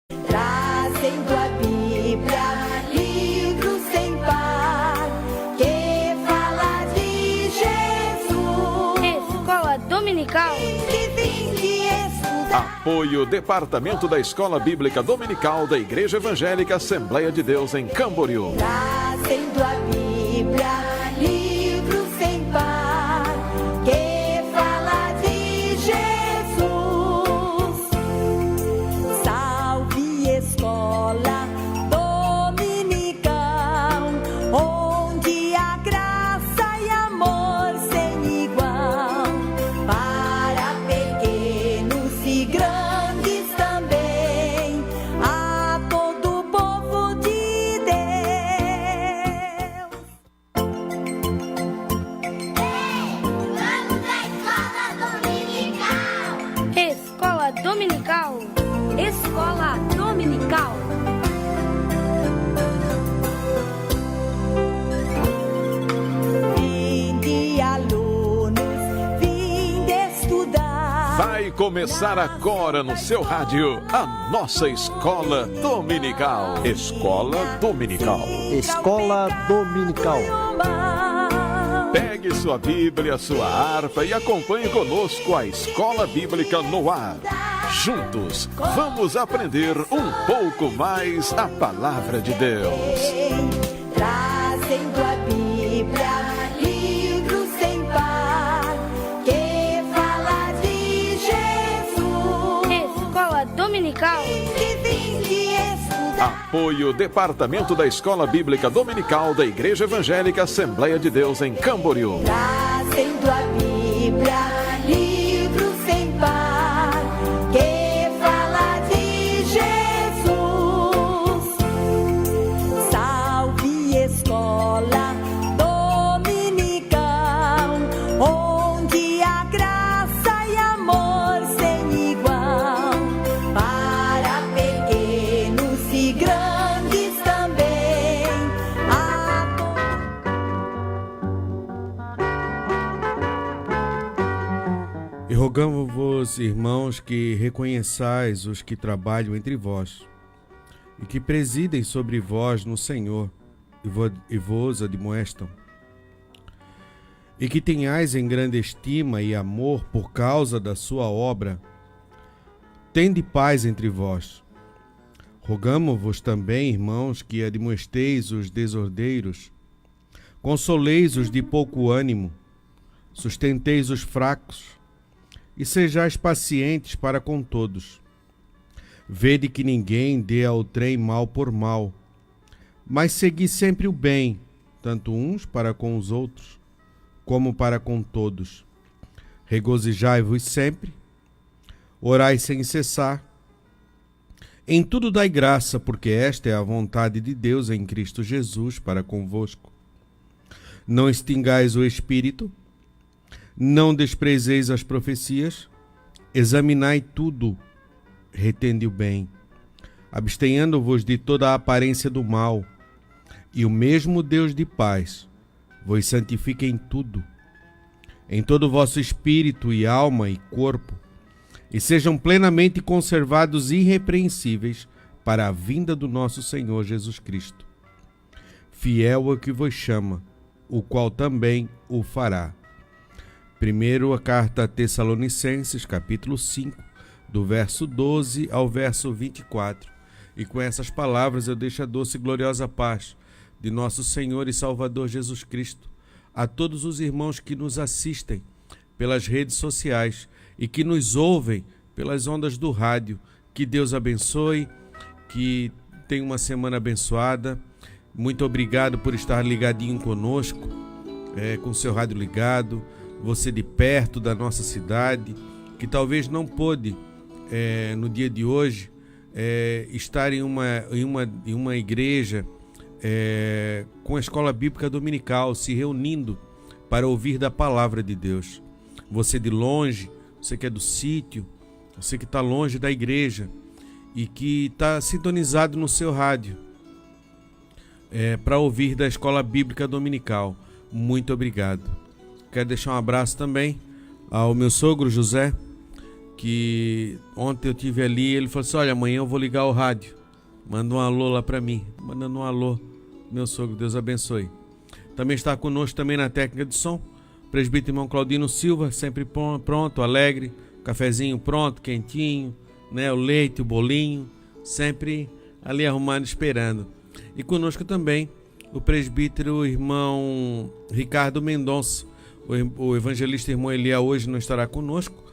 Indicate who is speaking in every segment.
Speaker 1: Trazendo a Bíblia, livro sem par, que fala de Jesus.
Speaker 2: Escola Dominical.
Speaker 3: Apoio Departamento da Escola Bíblica Dominical da Igreja Evangélica Assembleia de Deus em Camboriú.
Speaker 1: Trazendo a Bíblia, livro sem par, que fala de Jesus. Salve escola dominical, onde a graça e amor sem igual, para pequenos e grandes também, a todo o povo de Deus.
Speaker 4: Vamos à escola dominical!
Speaker 2: Escola Dominical.
Speaker 5: Escola Dominical.
Speaker 1: Vinde, alunos, vinde estudar.
Speaker 3: Vai começar agora no seu rádio a nossa Escola Dominical. Escola Dominical.
Speaker 6: Escola Dominical.
Speaker 3: Pegue sua Bíblia, sua harpa e acompanhe conosco a Escola Bíblica no ar. Juntos, vamos aprender um pouco mais a Palavra de Deus.
Speaker 1: Trazendo a Bíblia, livro sem par, que fala de Jesus.
Speaker 2: Escola Dominical.
Speaker 1: Vinde estudar.
Speaker 3: Apoio Departamento da Escola Bíblica Dominical da Igreja Evangélica Assembleia de Deus em Camboriú.
Speaker 1: Trazendo a Bíblia, livro sem par, que fala de Jesus. Salve escola dominical, onde a graça e amor sem igual, para pequenos e grandes também,
Speaker 7: E rogamos-vos, irmãos, que reconheçais os que trabalham entre vós, e que presidem sobre vós no Senhor, e vos admoestam, e que tenhais em grande estima e amor por causa da sua obra. Tende paz entre vós. Rogamo-vos também, irmãos, que admoesteis os desordeiros, consoleis os de pouco ânimo, sustenteis os fracos, e sejais pacientes para com todos. Vede que ninguém dê ao trem mal por mal, mas segui sempre o bem, tanto uns para com os outros, como para com todos. Regozijai-vos sempre, orai sem cessar. Em tudo dai graça, porque esta é a vontade de Deus em Cristo Jesus para convosco. Não extingais o Espírito, não desprezeis as profecias, examinai tudo, retende o bem, abstenhando-vos de toda a aparência do mal, e o mesmo Deus de paz vos santifique em tudo, em todo o vosso espírito e alma e corpo, e sejam plenamente conservados irrepreensíveis para a vinda do nosso Senhor Jesus Cristo. Fiel é o que vos chama, o qual também o fará. Primeiro, a carta a Tessalonicenses, capítulo 5, do verso 12 ao verso 24. E com essas palavras eu deixo a doce e gloriosa paz de nosso Senhor e Salvador Jesus Cristo a todos os irmãos que nos assistem pelas redes sociais e que nos ouvem pelas ondas do rádio. Que Deus abençoe, que tenha uma semana abençoada. Muito obrigado por estar ligadinho conosco, com seu rádio ligado. Você de perto da nossa cidade, que talvez não pôde, no dia de hoje, estar em uma igreja com a Escola Bíblica Dominical, se reunindo para ouvir da Palavra de Deus. Você de longe, você que é do sítio, você que está longe da igreja e que está sintonizado no seu rádio para ouvir da Escola Bíblica Dominical. Muito obrigado. Quero deixar um abraço também ao meu sogro José, que ontem eu tive ali, ele falou assim, olha, amanhã eu vou ligar o rádio. Manda um alô lá para mim. Mandando um alô, meu sogro, Deus abençoe. Também está conosco também na técnica de som, o presbítero irmão Claudino Silva, sempre pronto, alegre, cafezinho pronto, quentinho, né, o leite, o bolinho, sempre ali arrumado, esperando. E conosco também o presbítero irmão Ricardo Mendonça. O evangelista irmão Elia hoje não estará conosco,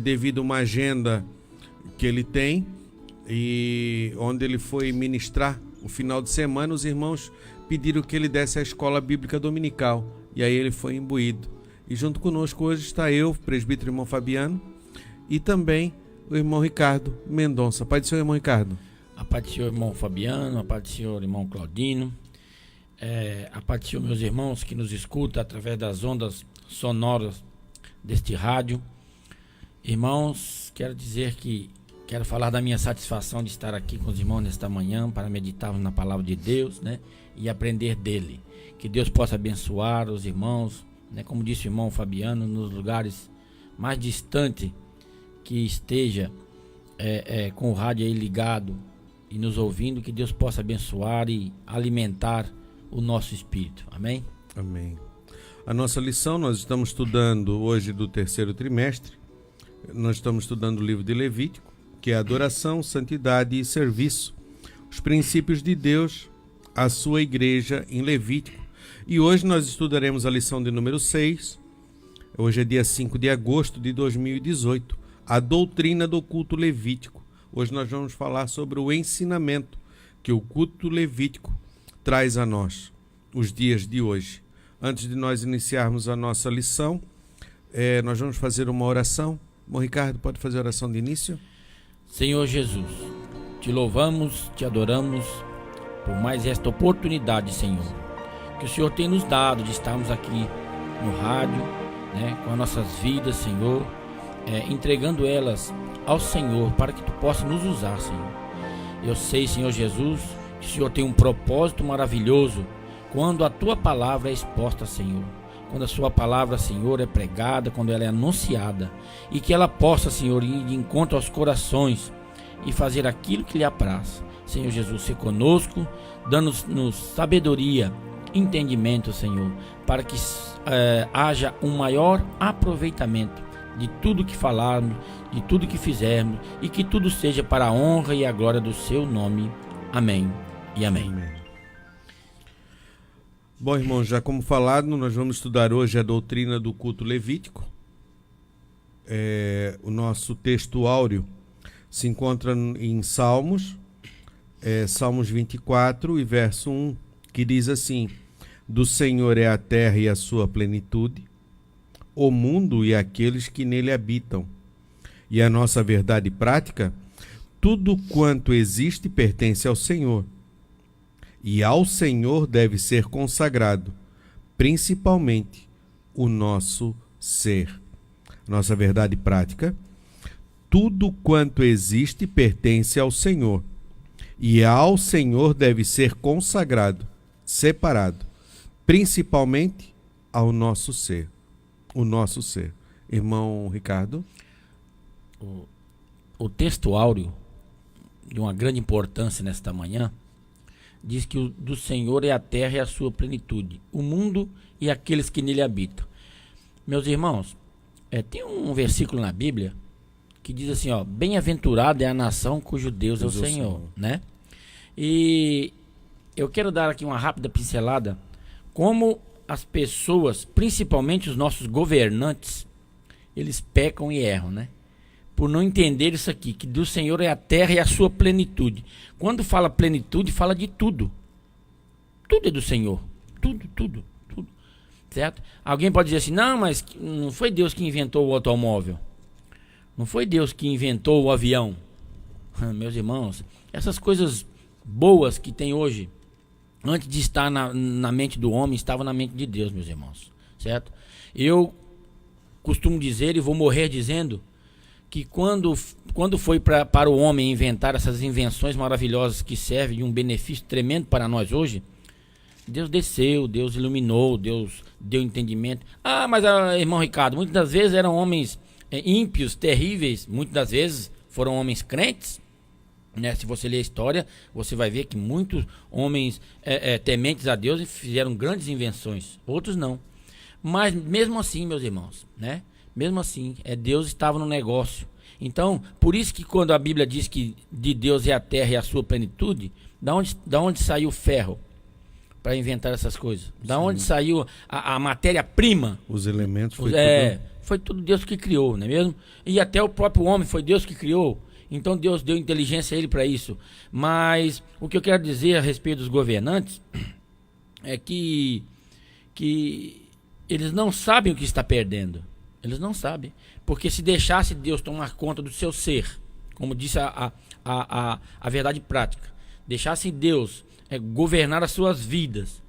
Speaker 7: devido a uma agenda que ele tem, e onde ele foi ministrar o final de semana, os irmãos pediram que ele desse a escola bíblica dominical, e aí ele foi imbuído. E junto conosco hoje está eu, o presbítero irmão Fabiano, e também o irmão Ricardo Mendonça. Pai do Senhor, irmão Ricardo.
Speaker 8: A paz do Senhor, irmão Fabiano, a paz do Senhor, irmão Claudino, a paz do Senhor, meus irmãos que nos escutam através das ondas sonoras deste rádio. Irmãos, quero falar da minha satisfação de estar aqui com os irmãos nesta manhã para meditarmos na palavra de Deus, né, e aprender dele. Que Deus possa abençoar os irmãos, né, como disse o irmão Fabiano, nos lugares mais distantes que esteja com o rádio aí ligado e nos ouvindo, que Deus possa abençoar e alimentar o nosso espírito. Amém?
Speaker 7: Amém. A nossa lição, nós estamos estudando hoje do terceiro trimestre, nós estamos estudando o livro de Levítico, que é adoração, santidade e serviço, os princípios de Deus, a sua igreja em Levítico. E hoje nós estudaremos a lição de número 6, hoje é dia 5 de agosto de 2018, a doutrina do culto levítico. Hoje nós vamos falar sobre o ensinamento que o culto levítico traz a nós, os dias de hoje. Antes de nós iniciarmos a nossa lição, nós vamos fazer uma oração. Bom, Ricardo, pode fazer a oração de início?
Speaker 8: Senhor Jesus, te louvamos, te adoramos por mais esta oportunidade, Senhor, que o Senhor tem nos dado de estarmos aqui no rádio, né, com as nossas vidas, Senhor, entregando elas ao Senhor para que tu possa nos usar, Senhor. Eu sei, Senhor Jesus, que o Senhor tem um propósito maravilhoso quando a tua palavra é exposta, Senhor. Quando a sua palavra, Senhor, é pregada, quando ela é anunciada, e que ela possa, Senhor, ir de encontro aos corações e fazer aquilo que lhe apraz. Senhor Jesus, ser conosco, dando-nos sabedoria, entendimento, Senhor, para que haja um maior aproveitamento de tudo que falarmos, de tudo que fizermos, e que tudo seja para a honra e a glória do seu nome. Amém e amém.
Speaker 7: Amém. Bom, irmãos, já como falado, nós vamos estudar hoje a doutrina do culto levítico. O nosso texto áureo se encontra em Salmos, Salmos 24 e verso 1, que diz assim: do Senhor é a terra e a sua plenitude, o mundo e aqueles que nele habitam. E a nossa verdade prática: tudo quanto existe pertence ao Senhor, e ao Senhor deve ser consagrado, principalmente o nosso ser. Nossa verdade prática: tudo quanto existe pertence ao Senhor, e ao Senhor deve ser consagrado, separado, principalmente ao nosso ser. O nosso ser. Irmão Ricardo?
Speaker 8: O texto áureo, de uma grande importância nesta manhã, diz que do Senhor é a terra e a sua plenitude, o mundo e aqueles que nele habitam. Meus irmãos, tem um versículo na Bíblia que diz assim, ó: bem-aventurada é a nação cujo Deus é o Senhor, né? E eu quero dar aqui uma rápida pincelada como as pessoas, principalmente os nossos governantes, eles pecam e erram, né? Por não entender isso aqui, que do Senhor é a terra e a sua plenitude. Quando fala plenitude, fala de tudo. Tudo é do Senhor. Tudo. Certo? Alguém pode dizer assim: não, mas não foi Deus que inventou o automóvel. Não foi Deus que inventou o avião. Meus irmãos, essas coisas boas que tem hoje, antes de estar na mente do homem, estava na mente de Deus, meus irmãos. Certo? Eu costumo dizer, e vou morrer dizendo, que quando foi para o homem inventar essas invenções maravilhosas que servem de um benefício tremendo para nós hoje, Deus desceu, Deus iluminou, Deus deu entendimento. Mas irmão Ricardo, muitas das vezes eram homens ímpios, terríveis, muitas das vezes foram homens crentes, né? Se você ler a história, você vai ver que muitos homens tementes a Deus fizeram grandes invenções, outros não. Mas mesmo assim, meus irmãos, né? Mesmo assim, Deus estava no negócio. Então, por isso que quando a Bíblia diz que de Deus é a terra e a sua plenitude, da onde saiu o ferro para inventar essas coisas? Da onde saiu a matéria-prima?
Speaker 7: Os elementos
Speaker 8: Foi tudo Deus que criou, não é mesmo? E até o próprio homem foi Deus que criou. Então Deus deu inteligência a ele para isso. Mas o que eu quero dizer a respeito dos governantes é que eles não sabem o que está perdendo. Eles não sabem. Porque se deixasse Deus tomar conta do seu ser, como disse a verdade prática, deixasse Deus governar as suas vidas,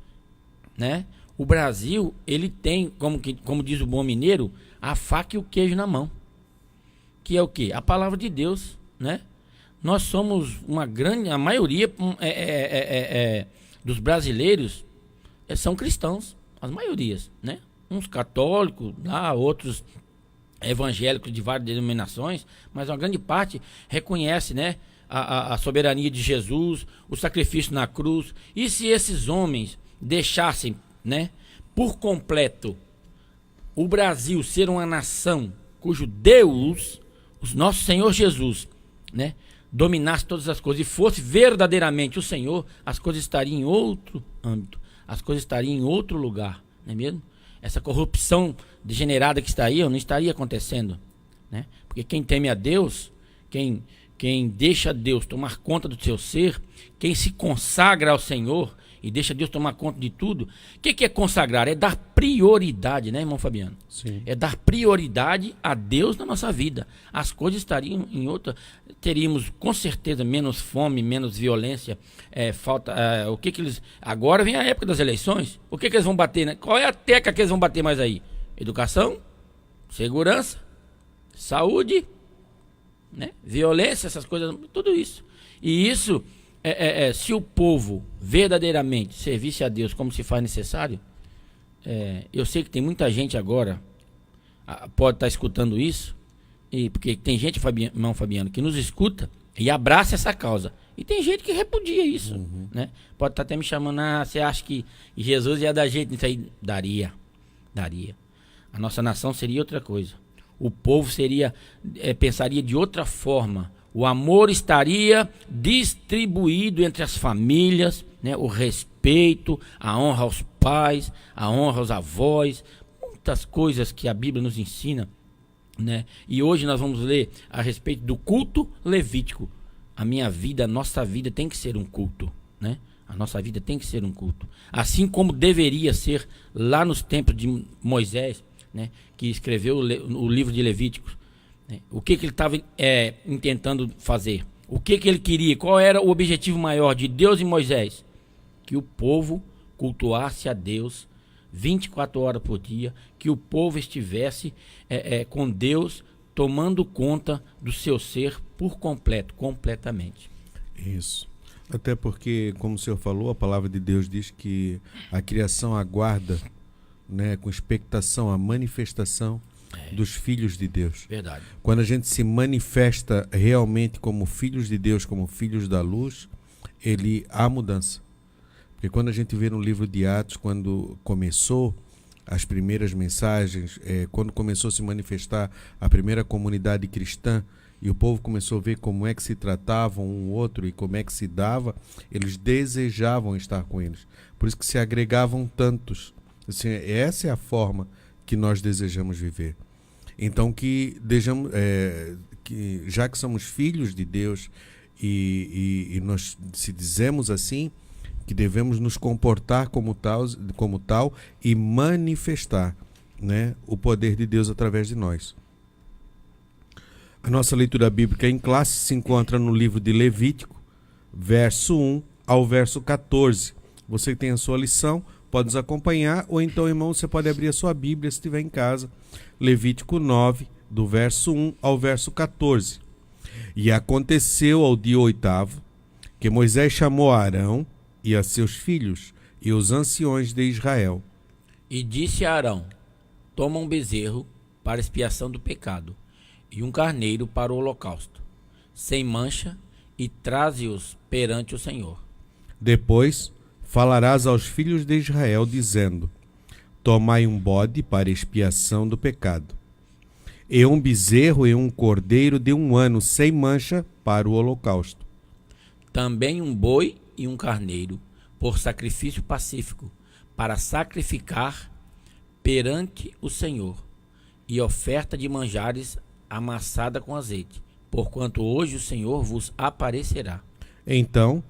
Speaker 8: né? O Brasil, ele tem, como diz o bom mineiro, a faca e o queijo na mão. Que é o quê? A palavra de Deus, né? Nós somos a maioria dos brasileiros são cristãos, as maiorias, né? Uns católicos, outros evangélicos de várias denominações, mas uma grande parte reconhece, né, a soberania de Jesus, o sacrifício na cruz. E se esses homens deixassem, né, por completo o Brasil ser uma nação cujo Deus, o nosso Senhor Jesus, né, dominasse todas as coisas e fosse verdadeiramente o Senhor, as coisas estariam em outro âmbito, as coisas estariam em outro lugar, não é mesmo? Essa corrupção degenerada que está aí não estaria acontecendo, né? Porque quem teme a Deus, quem deixa Deus tomar conta do seu ser, quem se consagra ao Senhor e deixa Deus tomar conta de tudo, o que é consagrar? É dar prioridade, né, irmão Fabiano?
Speaker 7: Sim.
Speaker 8: É dar prioridade a Deus na nossa vida. As coisas estariam em outra. Teríamos com certeza menos fome, menos violência, o que eles. Agora vem a época das eleições. O que eles vão bater, né? Qual é a tecla que eles vão bater mais aí? Educação, segurança, saúde, né? Violência, essas coisas, tudo isso. E isso, se o povo verdadeiramente servisse a Deus como se faz necessário, eu sei que tem muita gente agora pode estar escutando isso, porque tem gente, irmão Fabiano, que nos escuta e abraça essa causa. E tem gente que repudia isso, né? Pode estar até me chamando, você acha que Jesus ia dar jeito nisso aí? Daria. A nossa nação seria outra coisa. O povo pensaria de outra forma. O amor estaria distribuído entre as famílias, né? O respeito, a honra aos pais, a honra aos avós, muitas coisas que a Bíblia nos ensina, né? E hoje nós vamos ler a respeito do culto levítico. A minha vida, a nossa vida tem que ser um culto, né? A nossa vida tem que ser um culto. Assim como deveria ser lá nos tempos de Moisés, né? Que escreveu o livro de Levíticos. Né? O que ele estava intentando fazer? O que ele queria? Qual era o objetivo maior de Deus e Moisés? Que o povo cultuasse a Deus 24 horas por dia, que o povo estivesse com Deus tomando conta do seu ser por completo, completamente.
Speaker 7: Isso. Até porque, como o senhor falou, a palavra de Deus diz que a criação aguarda, né, com expectação a manifestação dos filhos de Deus.
Speaker 8: Verdade.
Speaker 7: Quando a gente se manifesta realmente como filhos de Deus, como filhos da luz, há mudança. Porque quando a gente vê no livro de Atos, quando começou as primeiras mensagens, quando começou a se manifestar a primeira comunidade cristã, e o povo começou a ver como é que se tratavam um outro e como é que se dava, eles desejavam estar com eles. Por isso que se agregavam tantos. Assim, essa é a forma que nós desejamos viver. Então que já que somos filhos de Deus e nós, se dizemos assim, que devemos nos comportar como tal e manifestar, né, o poder de Deus através de nós. A nossa leitura bíblica em classe se encontra no livro de Levítico, verso 1 ao verso 14. Você que tem a sua lição, pode nos acompanhar, ou então, irmão, você pode abrir a sua Bíblia se estiver em casa. Levítico 9, do verso 1 ao verso 14. E aconteceu ao dia 8º, que Moisés chamou a Arão e a seus filhos e os anciões de Israel.
Speaker 8: E disse a Arão: toma um bezerro para expiação do pecado, e um carneiro para o holocausto, sem mancha, e traze-os perante o Senhor.
Speaker 7: Depois falarás aos filhos de Israel, dizendo: tomai um bode para expiação do pecado, e um bezerro e um cordeiro de 1 ano sem mancha para o holocausto.
Speaker 8: Também um boi e um carneiro, por sacrifício pacífico, para sacrificar perante o Senhor, e oferta de manjares amassada com azeite, porquanto hoje o Senhor vos aparecerá.
Speaker 7: Então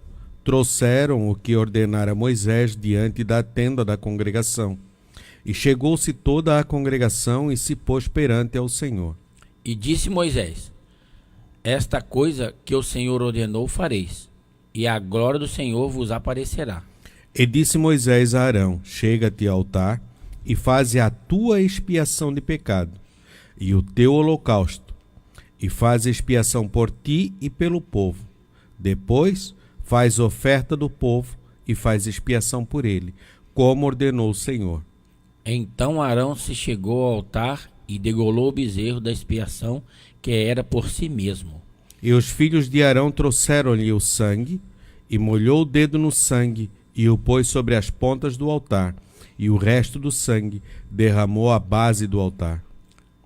Speaker 7: trouxeram o que ordenara Moisés diante da tenda da congregação. E chegou-se toda a congregação e se pôs perante ao Senhor.
Speaker 8: E disse Moisés: esta coisa que o Senhor ordenou fareis, e a glória do Senhor vos aparecerá.
Speaker 7: E disse Moisés a Arão: chega-te ao altar e faze a tua expiação de pecado, e o teu holocausto, e faz expiação por ti e pelo povo. Depois faz oferta do povo e faz expiação por ele, como ordenou o Senhor.
Speaker 8: Então Arão se chegou ao altar e degolou o bezerro da expiação, que era por si mesmo.
Speaker 7: E os filhos de Arão trouxeram-lhe o sangue, e molhou o dedo no sangue, e o pôs sobre as pontas do altar, e o resto do sangue derramou à base do altar.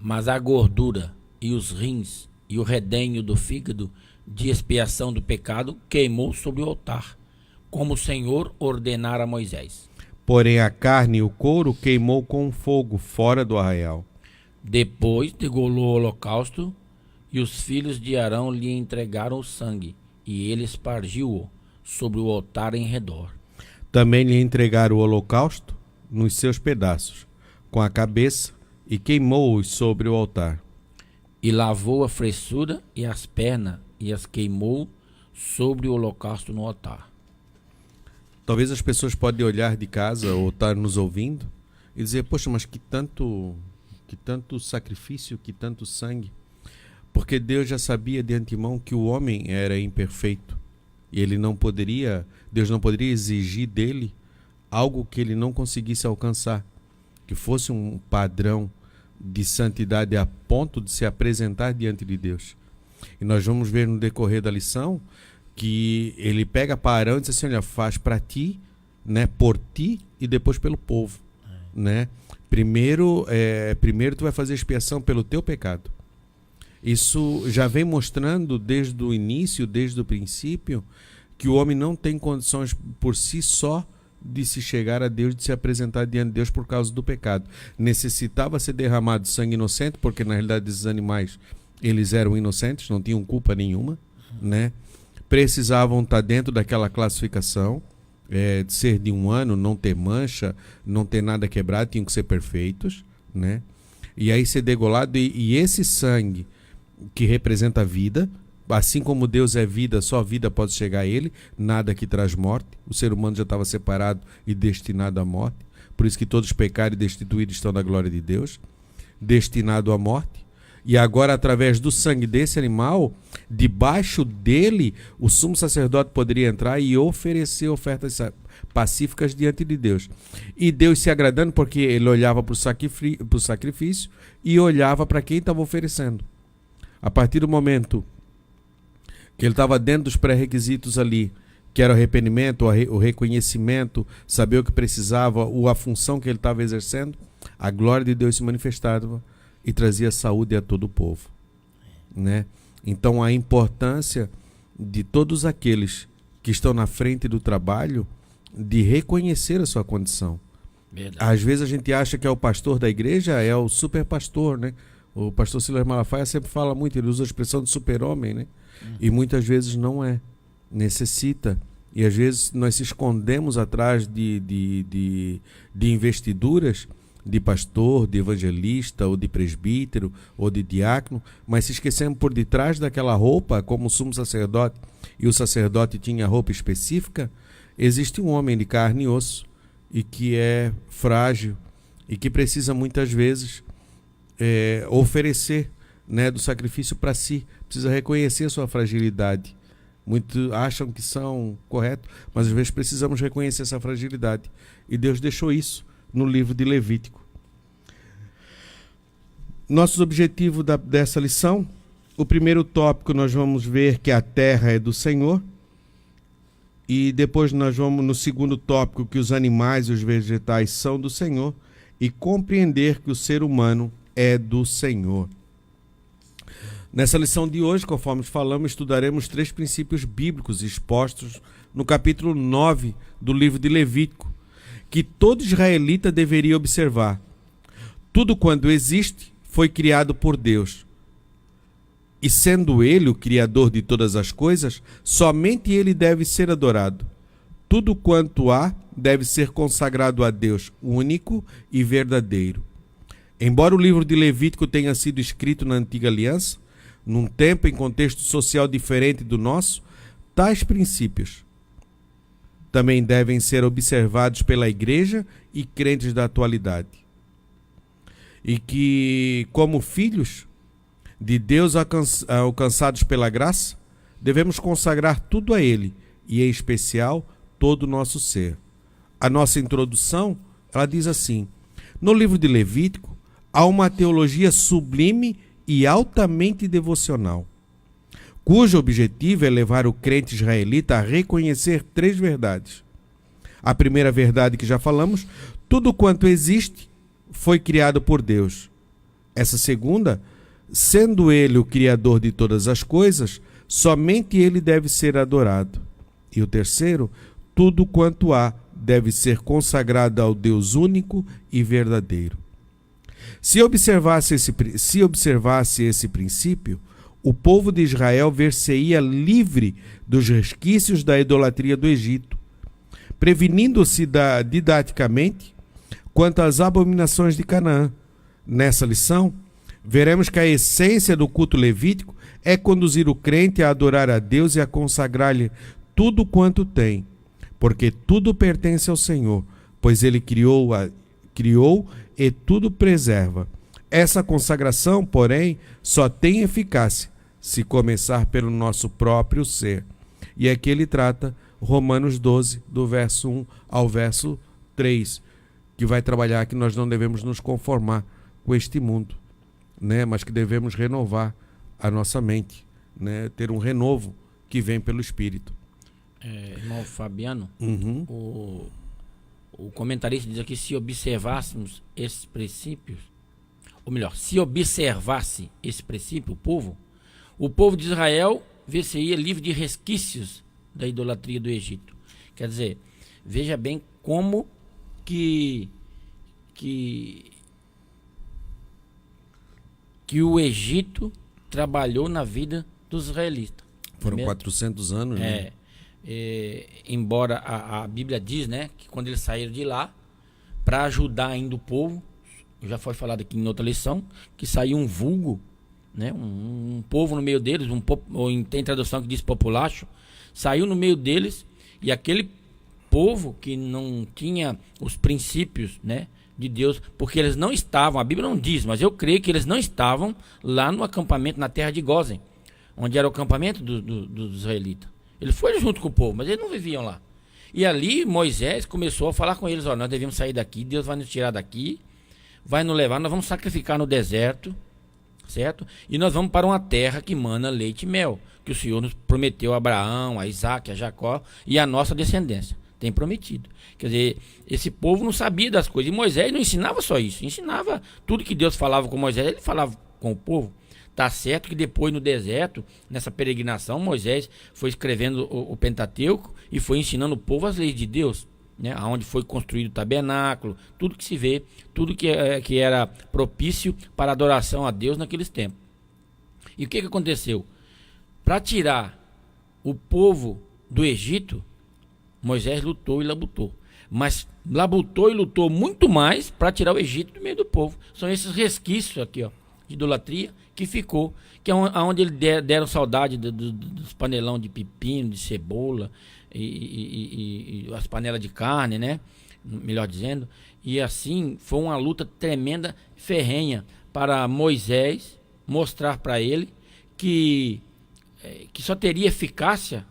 Speaker 8: Mas a gordura, e os rins, e o redenho do fígado, de expiação do pecado, queimou sobre o altar, como o Senhor ordenara a Moisés.
Speaker 7: Porém a carne e o couro queimou com fogo fora do arraial.
Speaker 8: Depois degolou o holocausto, e os filhos de Arão lhe entregaram o sangue, e ele espargiu-o sobre o altar em redor.
Speaker 7: Também lhe entregaram o holocausto nos seus pedaços, com a cabeça, e queimou-os sobre o altar.
Speaker 8: E lavou a fressura e as pernas, e as queimou sobre o holocausto no altar.
Speaker 7: Talvez as pessoas podem olhar de casa ou estar nos ouvindo e dizer: poxa, mas que tanto sacrifício, que tanto sangue. Porque Deus já sabia de antemão que o homem era imperfeito. E Deus não poderia exigir dele algo que ele não conseguisse alcançar. Que fosse um padrão de santidade a ponto de se apresentar diante de Deus. E nós vamos ver no decorrer da lição que ele pega para Arão e diz assim: olha, faz para ti, né, por ti e depois pelo povo, né? Primeiro tu vai fazer expiação pelo teu pecado. Isso já vem mostrando desde o início, desde o princípio, que o homem não tem condições por si só de se chegar a Deus, de se apresentar diante de Deus por causa do pecado. Necessitava ser derramado sangue inocente, porque na realidade esses animais, eles eram inocentes, não tinham culpa nenhuma, né? Precisavam estar dentro daquela classificação, de ser de 1 ano, não ter mancha, não ter nada quebrado, tinham que ser perfeitos, né? E aí ser degolado, e esse sangue que representa a vida, assim como Deus é vida, só vida pode chegar a ele, nada que traz morte. O ser humano já estava separado e destinado à morte, por isso que todos pecaram e destituídos estão da glória de Deus, destinado à morte. E agora, através do sangue desse animal, debaixo dele, o sumo sacerdote poderia entrar e oferecer ofertas pacíficas diante de Deus. E Deus se agradando, porque ele olhava para o sacrifício e olhava para quem estava oferecendo. A partir do momento que ele estava dentro dos pré-requisitos ali, que era o arrependimento, o reconhecimento, saber o que precisava, a função que ele estava exercendo, a glória de Deus se manifestava e trazia saúde a todo o povo, né? Então a importância de todos aqueles que estão na frente do trabalho de reconhecer a sua condição.
Speaker 8: Verdade.
Speaker 7: Às vezes a gente acha que é o pastor da igreja, é o super pastor, né? O pastor Silas Malafaia sempre fala muito, ele usa a expressão de super-homem, né? E muitas vezes não é, necessita. E às vezes nós se escondemos atrás de investiduras de pastor, de evangelista, ou de presbítero, ou de diácono, mas se esquecemos por detrás daquela roupa, como o sumo sacerdote, e o sacerdote tinha roupa específica, existe um homem de carne e osso, e que é frágil, e que precisa muitas vezes oferecer, né, do sacrifício para si, precisa reconhecer a sua fragilidade. Muitos acham que são corretos, mas às vezes precisamos reconhecer essa fragilidade, e Deus deixou isso no livro de Levítico. Nossos objetivos dessa lição: o primeiro tópico nós vamos ver que a terra é do Senhor, e depois nós vamos no segundo tópico que os animais e os vegetais são do Senhor, e compreender que o ser humano é do Senhor. Nessa lição de hoje, conforme falamos, estudaremos 3 princípios bíblicos expostos no capítulo 9 do livro de Levítico, que todo israelita deveria observar. Tudo quanto existe foi criado por Deus. E sendo Ele o Criador de todas as coisas, somente Ele deve ser adorado. Tudo quanto há deve ser consagrado a Deus, único e verdadeiro. Embora o livro de Levítico tenha sido escrito na Antiga Aliança, num tempo em contexto social diferente do nosso, tais princípios também devem ser observados pela igreja e crentes da atualidade. E que, como filhos de Deus alcançados pela graça, devemos consagrar tudo a Ele, e em especial todo o nosso ser. A nossa introdução, ela diz assim: no livro de Levítico há uma teologia sublime e altamente devocional, cujo objetivo é levar o crente israelita a reconhecer 3 verdades. A primeira verdade que já falamos: tudo quanto existe foi criado por Deus. Essa segunda: sendo Ele o Criador de todas as coisas, somente Ele deve ser adorado. E o terceiro: tudo quanto há deve ser consagrado ao Deus único e verdadeiro. Se observasse esse princípio, o povo de Israel ver-se-ia livre dos resquícios da idolatria do Egito, prevenindo-se didaticamente quanto às abominações de Canaã. Nessa lição, veremos que a essência do culto levítico é conduzir o crente a adorar a Deus e a consagrar-lhe tudo quanto tem, porque tudo pertence ao Senhor, pois Ele criou e tudo preserva. Essa consagração, porém, só tem eficácia se começar pelo nosso próprio ser. E aqui ele trata Romanos 12, do verso 1 ao verso 3, que vai trabalhar que nós não devemos nos conformar com este mundo, né? Mas que devemos renovar a nossa mente, né? Ter um renovo que vem pelo Espírito.
Speaker 8: Irmão Fabiano,
Speaker 7: Uhum.
Speaker 8: O comentarista diz aqui: se observássemos esses princípios, ou melhor, se observasse esse princípio, o povo de Israel ver-se-ia livre de resquícios da idolatria do Egito. Quer dizer, veja bem como que o Egito trabalhou na vida dos israelitas.
Speaker 7: Foram 400 anos, né?
Speaker 8: Embora a Bíblia diz, né, que quando eles saíram de lá, para ajudar ainda o povo, já foi falado aqui em outra lição, que saiu um vulgo, né, um povo no meio deles, tem tradução que diz populacho, saiu no meio deles, e aquele povo que não tinha os princípios, né, de Deus, porque eles não estavam, a Bíblia não diz, mas eu creio que eles não estavam lá no acampamento na terra de Gósen, onde era o acampamento dos israelitas. Ele foi junto com o povo, mas eles não viviam lá. E ali Moisés começou a falar com eles: ó, nós devemos sair daqui, Deus vai nos tirar daqui, vai nos levar, nós vamos sacrificar no deserto, certo? E nós vamos para uma terra que mana leite e mel, que o Senhor nos prometeu a Abraão, a Isaac, a Jacó e a nossa descendência. Tem prometido. Quer dizer, esse povo não sabia das coisas. E Moisés não ensinava só isso, ensinava tudo que Deus falava com Moisés, ele falava com o povo. Tá certo que depois no deserto, nessa peregrinação, Moisés foi escrevendo o Pentateuco e foi ensinando o povo as leis de Deus, né? Onde foi construído o tabernáculo, tudo que se vê, tudo que era propício para adoração a Deus naqueles tempos. E o que aconteceu? Para tirar o povo do Egito, Moisés lutou e labutou. Mas labutou e lutou muito mais para tirar o Egito do meio do povo. São esses resquícios aqui, ó, de idolatria que ficou, que é onde eles deram saudade dos panelão de pepino, de cebola e as panelas de carne, né? Melhor dizendo. E assim foi uma luta tremenda, ferrenha, para Moisés mostrar para ele que só teria eficácia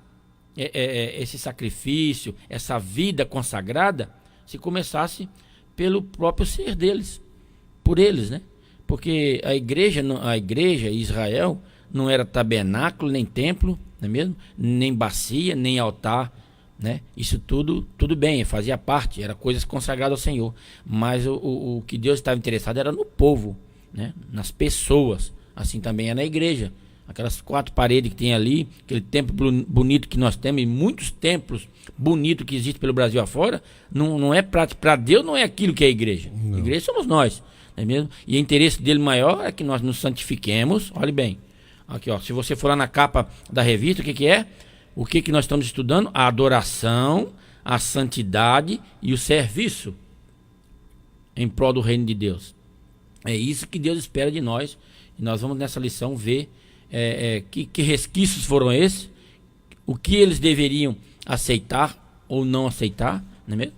Speaker 8: esse sacrifício, essa vida consagrada, se começasse pelo próprio ser deles, por eles, né? Porque a igreja Israel não era tabernáculo, nem templo, não é mesmo? Nem bacia, nem altar, né? Isso tudo bem, fazia parte, era coisas consagradas ao Senhor. Mas o que Deus estava interessado era no povo, né? Nas pessoas. Assim também é na igreja. Aquelas 4 paredes que tem ali, aquele templo bonito que nós temos, e muitos templos bonitos que existem pelo Brasil afora, não é para Deus, não é aquilo que é a igreja. A igreja somos nós, não é mesmo? E o interesse dele maior é que nós nos santifiquemos. Olhe bem, aqui ó, se você for lá na capa da revista, o que é? O que nós estamos estudando? A adoração, a santidade e o serviço em prol do reino de Deus. É isso que Deus espera de nós. E nós vamos nessa lição ver que resquícios foram esses, o que eles deveriam aceitar ou não aceitar, não é mesmo?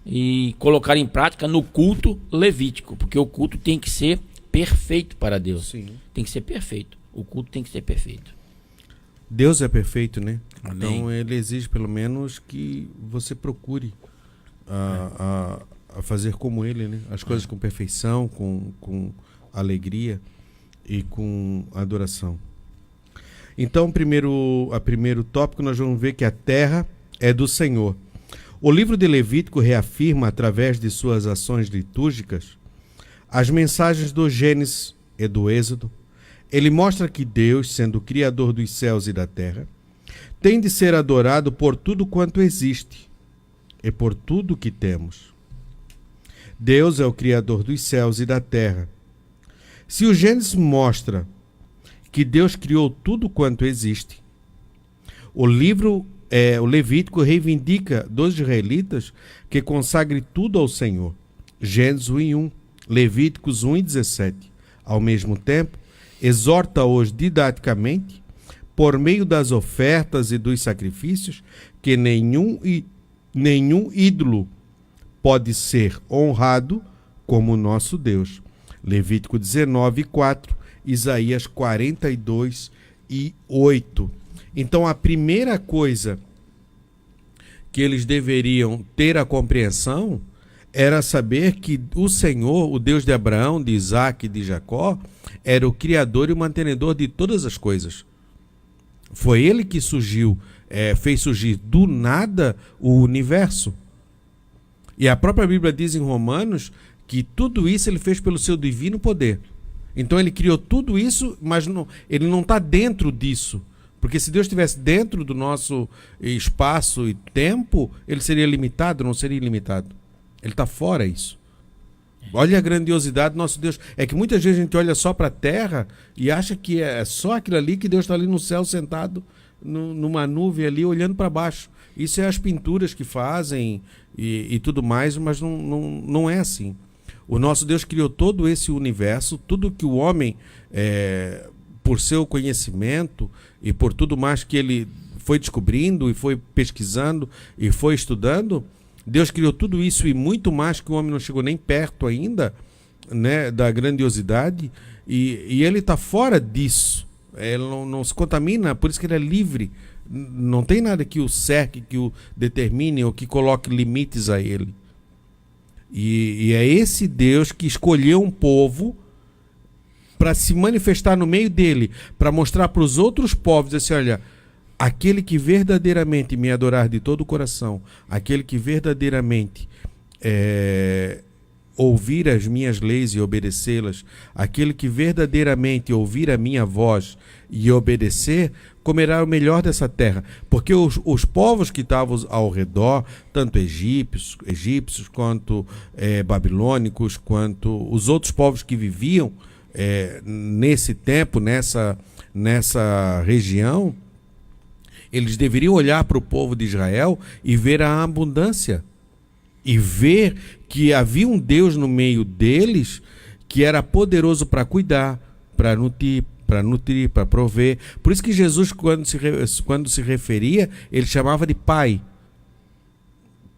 Speaker 8: E colocar em prática no culto levítico, porque o culto tem que ser perfeito para Deus. Sim. Tem que ser perfeito. O culto tem que ser perfeito.
Speaker 7: Deus é perfeito, né?
Speaker 8: Amém.
Speaker 7: Então ele exige pelo menos que você procure a fazer como ele, né? As coisas com perfeição, com alegria e com adoração. Então, primeiro tópico, nós vamos ver que a terra é do Senhor. O livro de Levítico reafirma, através de suas ações litúrgicas, as mensagens do Gênesis e do Êxodo. Ele mostra que Deus, sendo o Criador dos céus e da terra, tem de ser adorado por tudo quanto existe e por tudo que temos. Deus é o Criador dos céus e da terra. Se o Gênesis mostra que Deus criou tudo quanto existe, o Levítico reivindica dos israelitas que consagre tudo ao Senhor. Gênesis 1:1, Levíticos 1:17. Ao mesmo tempo, exorta-os didaticamente, por meio das ofertas e dos sacrifícios, que nenhum ídolo pode ser honrado como o nosso Deus. Levítico 19:4, Isaías 42:8. Então, a primeira coisa que eles deveriam ter a compreensão era saber que o Senhor, o Deus de Abraão, de Isaac e de Jacó, era o Criador e o mantenedor de todas as coisas. Foi ele que fez surgir do nada o universo. E a própria Bíblia diz em Romanos que tudo isso ele fez pelo seu divino poder. Então ele criou tudo isso, mas ele não está dentro disso. Porque se Deus estivesse dentro do nosso espaço e tempo, ele seria limitado, não seria ilimitado. Ele está fora disso. Olha a grandiosidade do nosso Deus. É que muitas vezes a gente olha só para a terra e acha que é só aquilo ali, que Deus está ali no céu sentado numa nuvem ali olhando para baixo. Isso é as pinturas que fazem e tudo mais, mas não é assim. O nosso Deus criou todo esse universo, tudo que o homem, por seu conhecimento e por tudo mais que ele foi descobrindo e foi pesquisando e foi estudando, Deus criou tudo isso e muito mais que o homem não chegou nem perto ainda, né, da grandiosidade, e ele está fora disso. Ele não se contamina, por isso que ele é livre. Não tem nada que o cerque, que o determine ou que coloque limites a ele. E é esse Deus que escolheu um povo para se manifestar no meio dele, para mostrar para os outros povos assim, olha, aquele que verdadeiramente me adorar de todo o coração, aquele que verdadeiramente ouvir as minhas leis e obedecê-las, aquele que verdadeiramente ouvir a minha voz e obedecer, comerá o melhor dessa terra. Porque os povos que estavam ao redor, tanto egípcios quanto babilônicos, quanto os outros povos que viviam nesse tempo, nessa região, eles deveriam olhar para o povo de Israel e ver a abundância. E ver que havia um Deus no meio deles que era poderoso para cuidar, para nutrir, para prover. Por isso que Jesus, quando se referia, ele chamava de Pai.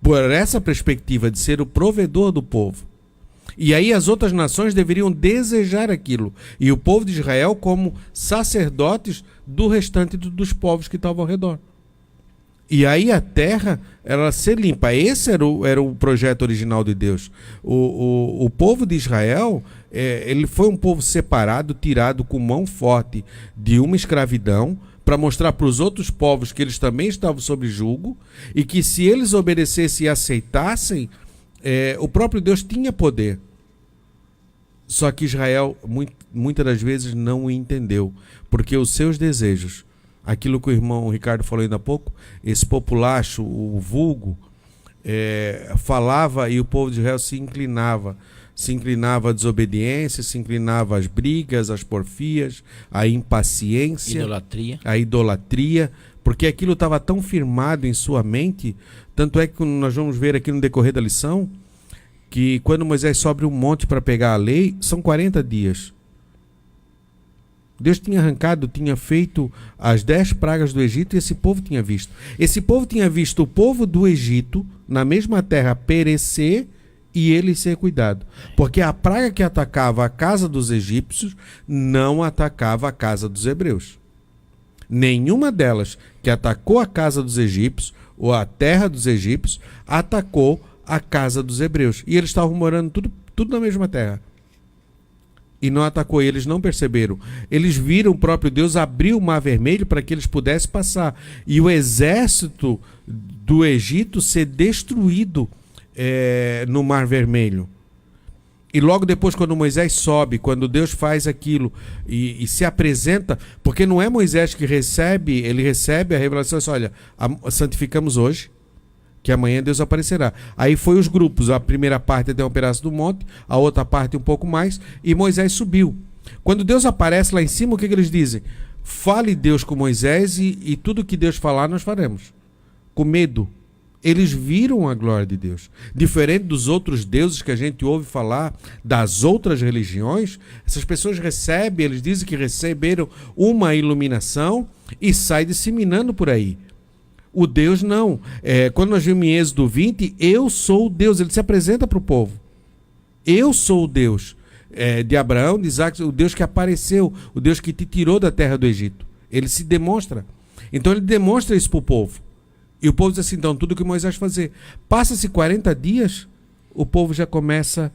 Speaker 7: Por essa perspectiva de ser o provedor do povo. E aí as outras nações deveriam desejar aquilo. E o povo de Israel como sacerdotes do restante dos povos que estavam ao redor. E aí a terra, ela ser limpa. Esse era o projeto original de Deus. O povo de Israel, ele foi um povo separado, tirado com mão forte de uma escravidão, para mostrar para os outros povos que eles também estavam sob julgo, e que se eles obedecessem e aceitassem, o próprio Deus tinha poder. Só que Israel muitas das vezes não o entendeu, porque os seus desejos, aquilo que o irmão Ricardo falou ainda há pouco, esse populacho, o vulgo, falava e o povo de Israel se inclinava à desobediência, se inclinava às brigas, às porfias, à impaciência, à idolatria, porque aquilo estava tão firmado em sua mente. Tanto é que nós vamos ver aqui no decorrer da lição, que quando Moisés sobe um monte para pegar a lei, são 40 dias. Deus tinha tinha feito as 10 pragas do Egito, e esse povo tinha visto. Esse povo tinha visto o povo do Egito, na mesma terra, perecer e ele ser cuidado. Porque a praga que atacava a casa dos egípcios não atacava a casa dos hebreus. Nenhuma delas que atacou a casa dos egípcios ou a terra dos egípcios atacou a casa dos hebreus. E eles estavam morando tudo na mesma terra. E não atacou, e eles não perceberam. Eles viram o próprio Deus abrir o Mar Vermelho para que eles pudessem passar. E o exército do Egito ser destruído no Mar Vermelho. E logo depois, quando Moisés sobe, quando Deus faz aquilo e se apresenta, porque não é Moisés que recebe, ele recebe a revelação e diz: olha, santificamos hoje, que amanhã Deus aparecerá. Aí foi os grupos, a primeira parte até um pedaço do monte, a outra parte um pouco mais, e Moisés subiu. Quando Deus aparece lá em cima, o que eles dizem? Fale Deus com Moisés e tudo que Deus falar nós faremos. Com medo. Eles viram a glória de Deus. Diferente dos outros deuses que a gente ouve falar, das outras religiões, essas pessoas recebem, eles dizem que receberam uma iluminação e saem disseminando por aí. O Deus não. Quando nós vimos em Êxodo 20, eu sou o Deus. Ele se apresenta para o povo. Eu sou o Deus de Abraão, de Isaac, o Deus que apareceu, o Deus que te tirou da terra do Egito. Ele se demonstra. Então ele demonstra isso para o povo. E o povo diz assim: então, tudo que Moisés fazer. Passa-se 40 dias, o povo já começa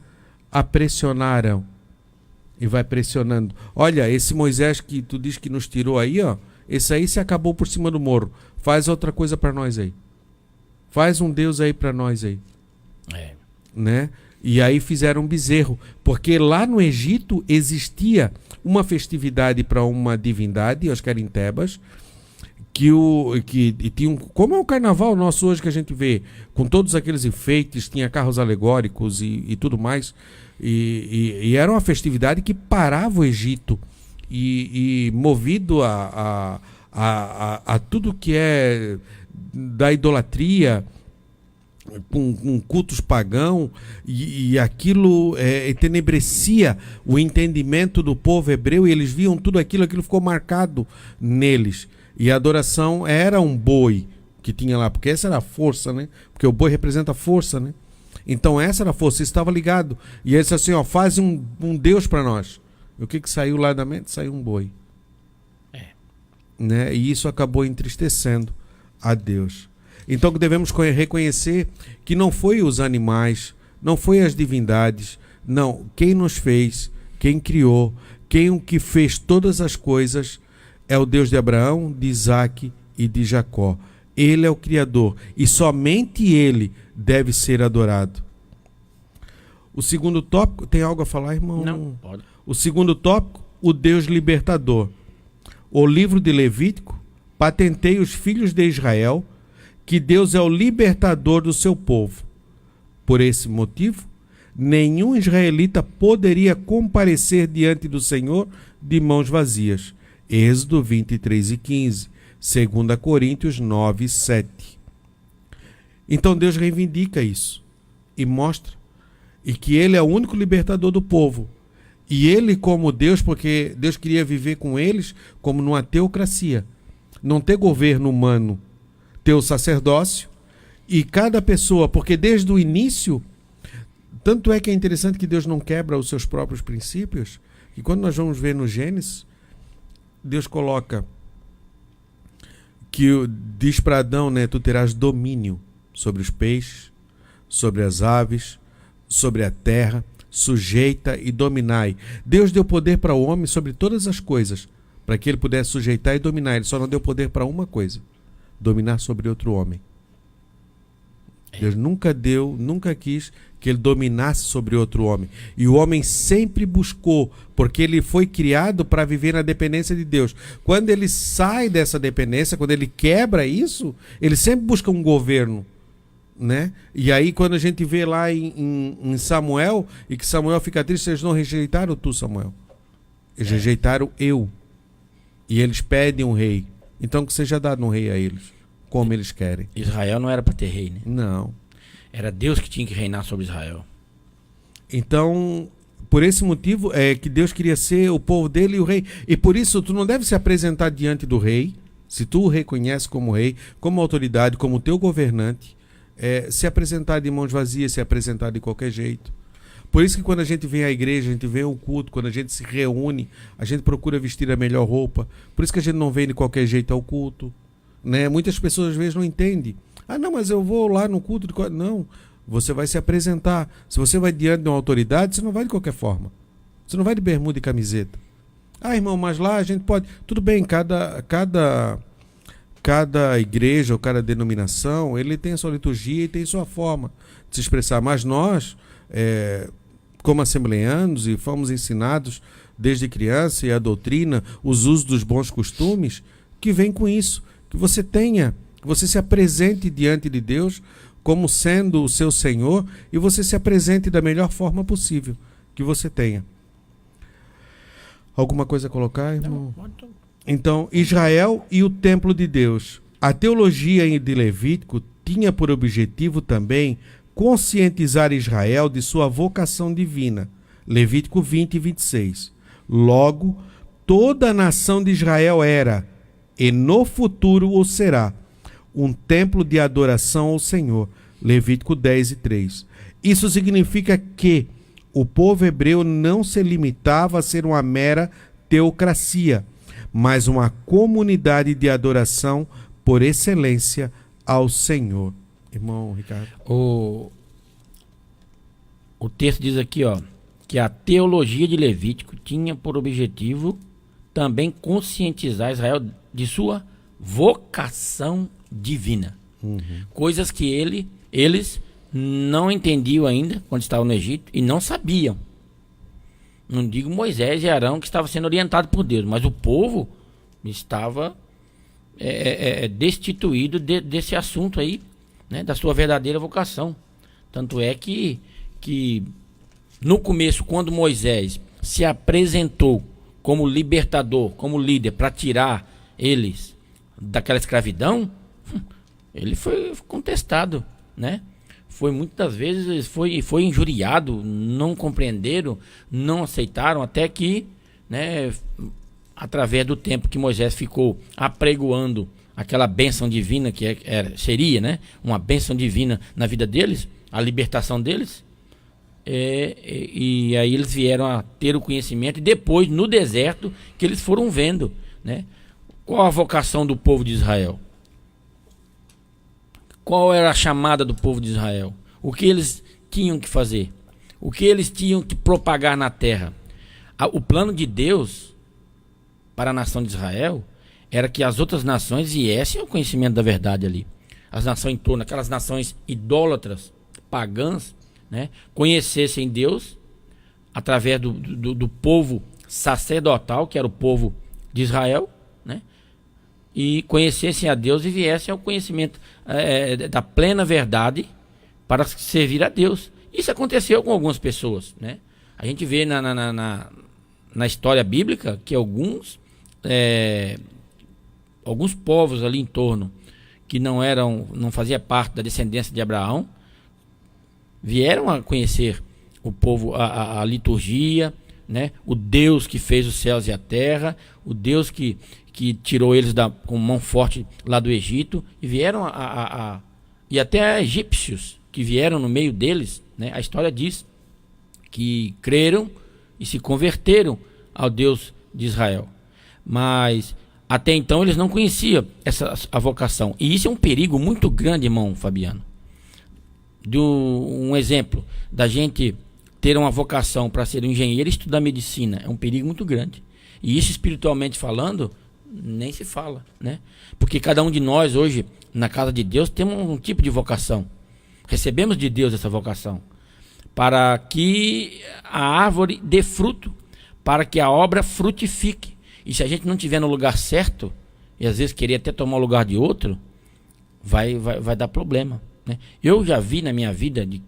Speaker 7: a pressionar Arão. E vai pressionando. Olha, esse Moisés que tu diz que nos tirou aí, ó, esse aí se acabou por cima do morro. Faz outra coisa para nós aí. Faz um Deus aí para nós aí. Né? E aí fizeram um bezerro. Porque lá no Egito existia uma festividade para uma divindade, acho que era em Tebas, que tinha como é o carnaval nosso hoje que a gente vê, com todos aqueles enfeites, tinha carros alegóricos e tudo mais, e era uma festividade que parava o Egito, e movido a tudo que é da idolatria, com cultos pagãos, e aquilo entenebrecia o entendimento do povo hebreu, e eles viam tudo aquilo ficou marcado neles. E a adoração era um boi que tinha lá, porque essa era a força, né? Porque o boi representa a força, né? Então essa era a força, isso estava ligado. E ele disse assim: ó, faz um Deus para nós. E o que saiu lá da mente? Saiu um boi. Né? E isso acabou entristecendo a Deus. Então devemos reconhecer que não foi os animais, não foi as divindades, não. Quem nos fez, quem criou, quem que fez todas as coisas é o Deus de Abraão, de Isaac e de Jacó. Ele é o Criador e somente Ele deve ser adorado. O segundo tópico, tem algo a falar, irmão?
Speaker 8: Não, pode.
Speaker 7: O segundo tópico, o Deus libertador. O livro de Levítico patenteia os filhos de Israel que Deus é o libertador do seu povo. Por esse motivo, nenhum israelita poderia comparecer diante do Senhor de mãos vazias. Êxodo 23 e 15, 2 Coríntios 9 e 7. Então Deus reivindica isso e mostra e que Ele é o único libertador do povo. E Ele como Deus, porque Deus queria viver com eles como numa teocracia, não ter governo humano, ter o sacerdócio e cada pessoa, porque desde o início, tanto é que é interessante que Deus não quebra os seus próprios princípios, e quando nós vamos ver no Gênesis, Deus coloca que diz para Adão, né, tu terás domínio sobre os peixes, sobre as aves, sobre a terra, sujeita e dominai. Deus deu poder para o homem sobre todas as coisas, para que ele pudesse sujeitar e dominar. Ele só não deu poder para uma coisa: dominar sobre outro homem. Deus nunca quis que ele dominasse sobre outro homem. E o homem sempre buscou, porque ele foi criado para viver na dependência de Deus. Quando ele sai dessa dependência, quando ele quebra isso, ele sempre busca um governo, né? E aí quando a gente vê lá em Samuel, e que Samuel fica triste, eles não rejeitaram tu, Samuel. Eles rejeitaram eu. E eles pedem um rei. Então que seja dado um rei a eles, como eles querem.
Speaker 8: Israel não era para ter rei, né?
Speaker 7: Não.
Speaker 8: Era Deus que tinha que reinar sobre Israel.
Speaker 7: Então, por esse motivo é que Deus queria ser o povo dele e o rei. E por isso tu não deve se apresentar diante do rei, se tu o reconhece como rei, como autoridade, como teu governante, se apresentar de mãos vazias, se apresentar de qualquer jeito. Por isso que quando a gente vem à igreja, a gente vem ao culto, quando a gente se reúne, a gente procura vestir a melhor roupa. Por isso que a gente não vem de qualquer jeito ao culto, né? Muitas pessoas às vezes não entendem. Ah, não, mas eu vou lá no culto. Não, você vai se apresentar. Se você vai diante de uma autoridade, você não vai de qualquer forma. Você não vai de bermuda e camiseta. Ah, irmão, mas lá a gente pode... Tudo bem, cada igreja ou cada denominação, ele tem a sua liturgia e tem a sua forma de se expressar. Mas nós, como assembleanos, e fomos ensinados desde criança, e a doutrina, os usos dos bons costumes, que vem com isso. Que você tenha... Você se apresente diante de Deus como sendo o seu Senhor e você se apresente da melhor forma possível que você tenha. Alguma coisa a colocar, irmão? Então, Israel e o templo de Deus. A teologia de Levítico tinha por objetivo também conscientizar Israel de sua vocação divina. Levítico 20 e 26. Logo, toda a nação de Israel era, e no futuro o será, um templo de adoração ao Senhor. Levítico 10 e 3. Isso significa que o povo hebreu não se limitava a ser uma mera teocracia, mas uma comunidade de adoração por excelência ao Senhor. Irmão Ricardo.
Speaker 8: O texto diz aqui, ó, que a teologia de Levítico tinha por objetivo também conscientizar Israel de sua vocação divina. Coisas que eles não entendiam ainda quando estavam no Egito e não sabiam. Não digo Moisés e Arão que estavam sendo orientados por Deus, mas o povo estava destituído desse assunto aí, né, da sua verdadeira vocação. Tanto é que no começo, quando Moisés se apresentou como libertador, como líder, para tirar eles daquela escravidão, ele foi contestado, né? Foi muitas vezes foi injuriado, não compreenderam, não aceitaram, até que, né, através do tempo que Moisés ficou apregoando aquela bênção divina que seria, né, uma bênção divina na vida deles, a libertação deles, e aí eles vieram a ter o conhecimento, e depois no deserto que eles foram vendo, né, qual a vocação do povo de Israel. Qual era a chamada do povo de Israel? O que eles tinham que fazer? O que eles tinham que propagar na terra? O plano de Deus para a nação de Israel era que as outras nações viessem ao conhecimento da verdade ali. As nações em torno, aquelas nações idólatras, pagãs, né, conhecessem Deus através do povo sacerdotal, que era o povo de Israel, né? E conhecessem a Deus e viessem ao conhecimento da plena verdade para servir a Deus. Isso aconteceu com algumas pessoas, né? A gente vê na história bíblica que alguns povos ali em torno que não faziam parte da descendência de Abraão vieram a conhecer o povo, a liturgia, né? O Deus que fez os céus e a terra, o Deus que tirou eles com mão forte lá do Egito, e vieram e até egípcios que vieram no meio deles, né? A história diz que creram e se converteram ao Deus de Israel. Mas até então eles não conheciam a vocação. E isso é um perigo muito grande, irmão Fabiano. Um exemplo da gente ter uma vocação para ser um engenheiro e estudar medicina. É um perigo muito grande. E isso, espiritualmente falando, nem se fala, né? Porque cada um de nós hoje, na casa de Deus, temos um tipo de vocação. Recebemos de Deus essa vocação. Para que a árvore dê fruto, para que a obra frutifique. E se a gente não estiver no lugar certo, e às vezes querer até tomar o lugar de outro, vai dar problema, né? Eu já vi na minha vida de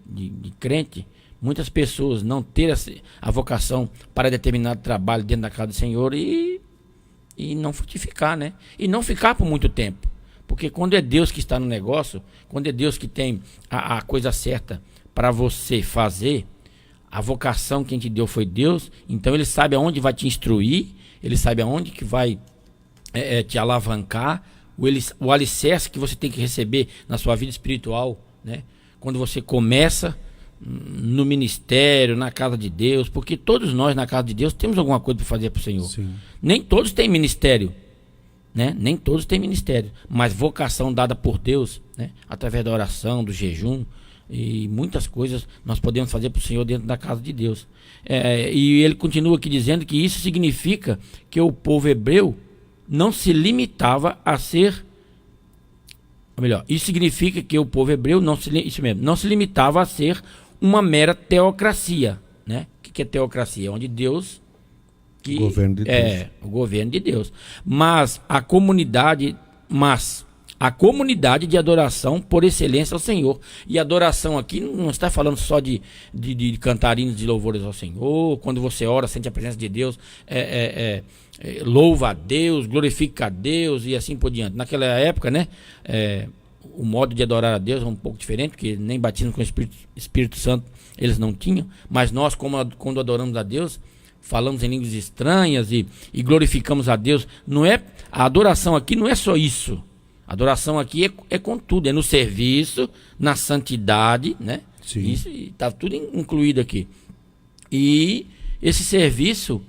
Speaker 8: crente, muitas pessoas não ter a vocação para determinado trabalho dentro da casa do Senhor e não frutificar, né? E não ficar por muito tempo. Porque quando é Deus que está no negócio, quando é Deus que tem a coisa certa para você fazer, a vocação que a gente deu foi Deus, então ele sabe aonde vai te instruir, ele sabe aonde que vai te alavancar, o alicerce que você tem que receber na sua vida espiritual, né? Quando você começa no ministério, na casa de Deus, porque todos nós na casa de Deus temos alguma coisa para fazer para o Senhor.
Speaker 7: Sim.
Speaker 8: Nem todos têm ministério, né? Nem todos têm ministério, mas vocação dada por Deus, né? Através da oração, do jejum e muitas coisas nós podemos fazer para o Senhor dentro da casa de Deus. E ele continua aqui dizendo que isso significa que o povo hebreu não se limitava a ser, ou melhor, isso significa que o povo hebreu não se limitava a ser uma mera teocracia, né? O que é teocracia? Onde Deus
Speaker 7: o governo de Deus.
Speaker 8: O governo de Deus. Mas a comunidade de adoração por excelência ao Senhor. E adoração aqui não está falando só de cantarinos de louvores ao Senhor. Quando você ora, sente a presença de Deus, louva a Deus, glorifica a Deus e assim por diante. Naquela época, né, o modo de adorar a Deus é um pouco diferente, porque nem batismo com o Espírito Santo eles não tinham. Mas nós, quando adoramos a Deus, falamos em línguas estranhas e glorificamos a Deus. A adoração aqui não é só isso. A adoração aqui é com tudo, é no serviço, na santidade, né?
Speaker 7: Sim.
Speaker 8: Isso está tudo incluído aqui. E esse serviço,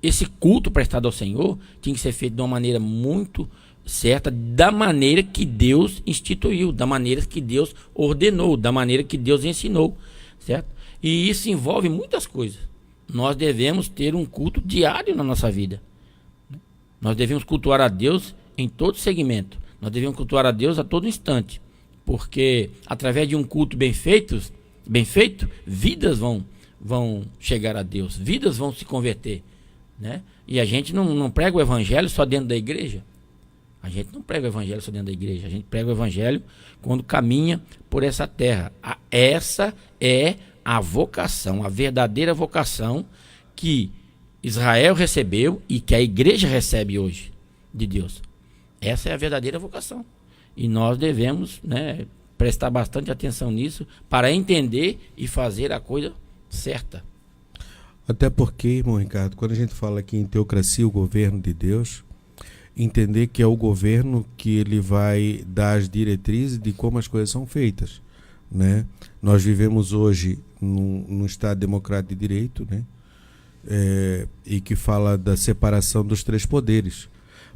Speaker 8: esse culto prestado ao Senhor, tinha que ser feito de uma maneira muito certa, da maneira que Deus instituiu, da maneira que Deus ordenou, da maneira que Deus ensinou, certo? E isso envolve muitas coisas. Nós devemos ter um culto diário na nossa vida. Nós devemos cultuar a Deus em todo segmento. Nós devemos cultuar a Deus a todo instante, porque através de um culto bem feito, vidas vão chegar a Deus, vidas vão se converter, né? E a gente não prega o evangelho só dentro da igreja. A gente não prega o evangelho só dentro da igreja. A gente prega o evangelho quando caminha por essa terra. Essa é a vocação, a verdadeira vocação que Israel recebeu e que a igreja recebe hoje de Deus. Essa é a verdadeira vocação. E nós devemos, né, prestar bastante atenção nisso para entender e fazer a coisa certa.
Speaker 7: Até porque, irmão Ricardo, quando a gente fala aqui em teocracia, o governo de Deus, entender que é o governo que ele vai dar as diretrizes de como as coisas são feitas, né? Nós vivemos hoje num Estado democrático de direito, né? E que fala da separação dos três poderes.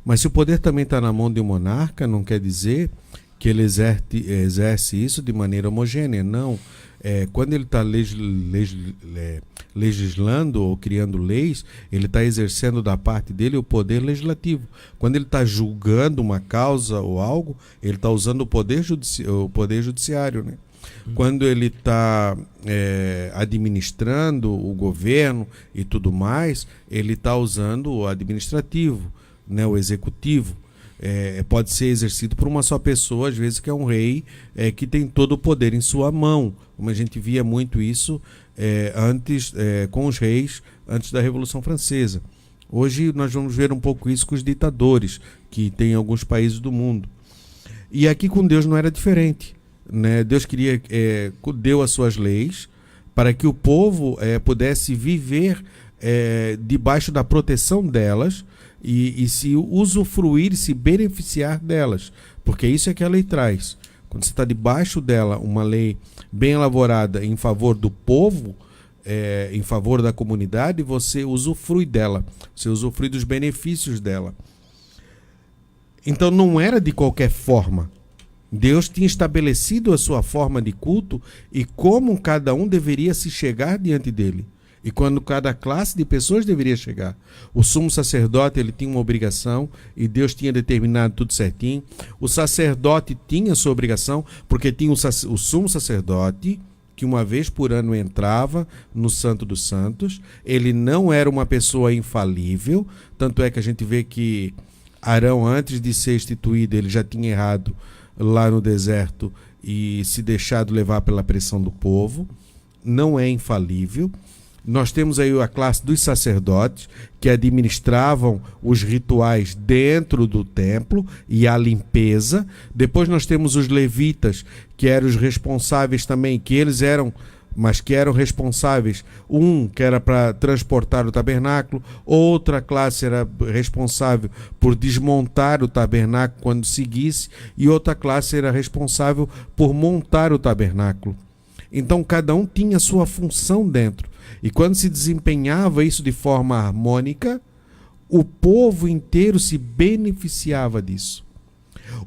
Speaker 7: Mas se o poder também está na mão de um monarca, não quer dizer que ele exerce isso de maneira homogênea. Não. Quando ele está legislando ou criando leis, ele está exercendo da parte dele o poder legislativo. Quando ele está julgando uma causa ou algo, ele está usando o poder judiciário, né? Quando ele está administrando o governo e tudo mais, ele está usando o administrativo, né, o executivo. Pode ser exercido por uma só pessoa, às vezes, que é um rei que tem todo o poder em sua mão, como a gente via muito isso antes com os reis, antes da Revolução Francesa. Hoje nós vamos ver um pouco isso com os ditadores que tem em alguns países do mundo. E aqui com Deus não era diferente, né? Deus deu as suas leis para que o povo pudesse viver debaixo da proteção delas e se usufruir, se beneficiar delas, porque isso é que a lei traz. Quando você está debaixo dela, uma lei bem elaborada em favor do povo, em favor da comunidade, você usufrui dela, você usufrui dos benefícios dela. Então não era de qualquer forma, Deus tinha estabelecido a sua forma de culto e como cada um deveria se chegar diante dele. E quando cada classe de pessoas deveria chegar. O sumo sacerdote, ele tinha uma obrigação e Deus tinha determinado tudo certinho. O sacerdote tinha sua obrigação porque tinha o sumo sacerdote que uma vez por ano entrava no Santo dos Santos. Ele não era uma pessoa infalível, tanto é que a gente vê que Arão, antes de ser instituído, ele já tinha errado lá no deserto e se deixado levar pela pressão do povo. Não é infalível. Nós temos aí a classe dos sacerdotes que administravam os rituais dentro do templo e a limpeza. Depois nós temos os levitas, que eram os responsáveis também, que eles eram, mas que eram responsáveis, que era para transportar o tabernáculo, outra classe era responsável por desmontar o tabernáculo quando seguisse, e outra classe era responsável por montar o tabernáculo. Então cada um tinha sua função dentro. E quando se desempenhava isso de forma harmônica, o povo inteiro se beneficiava disso.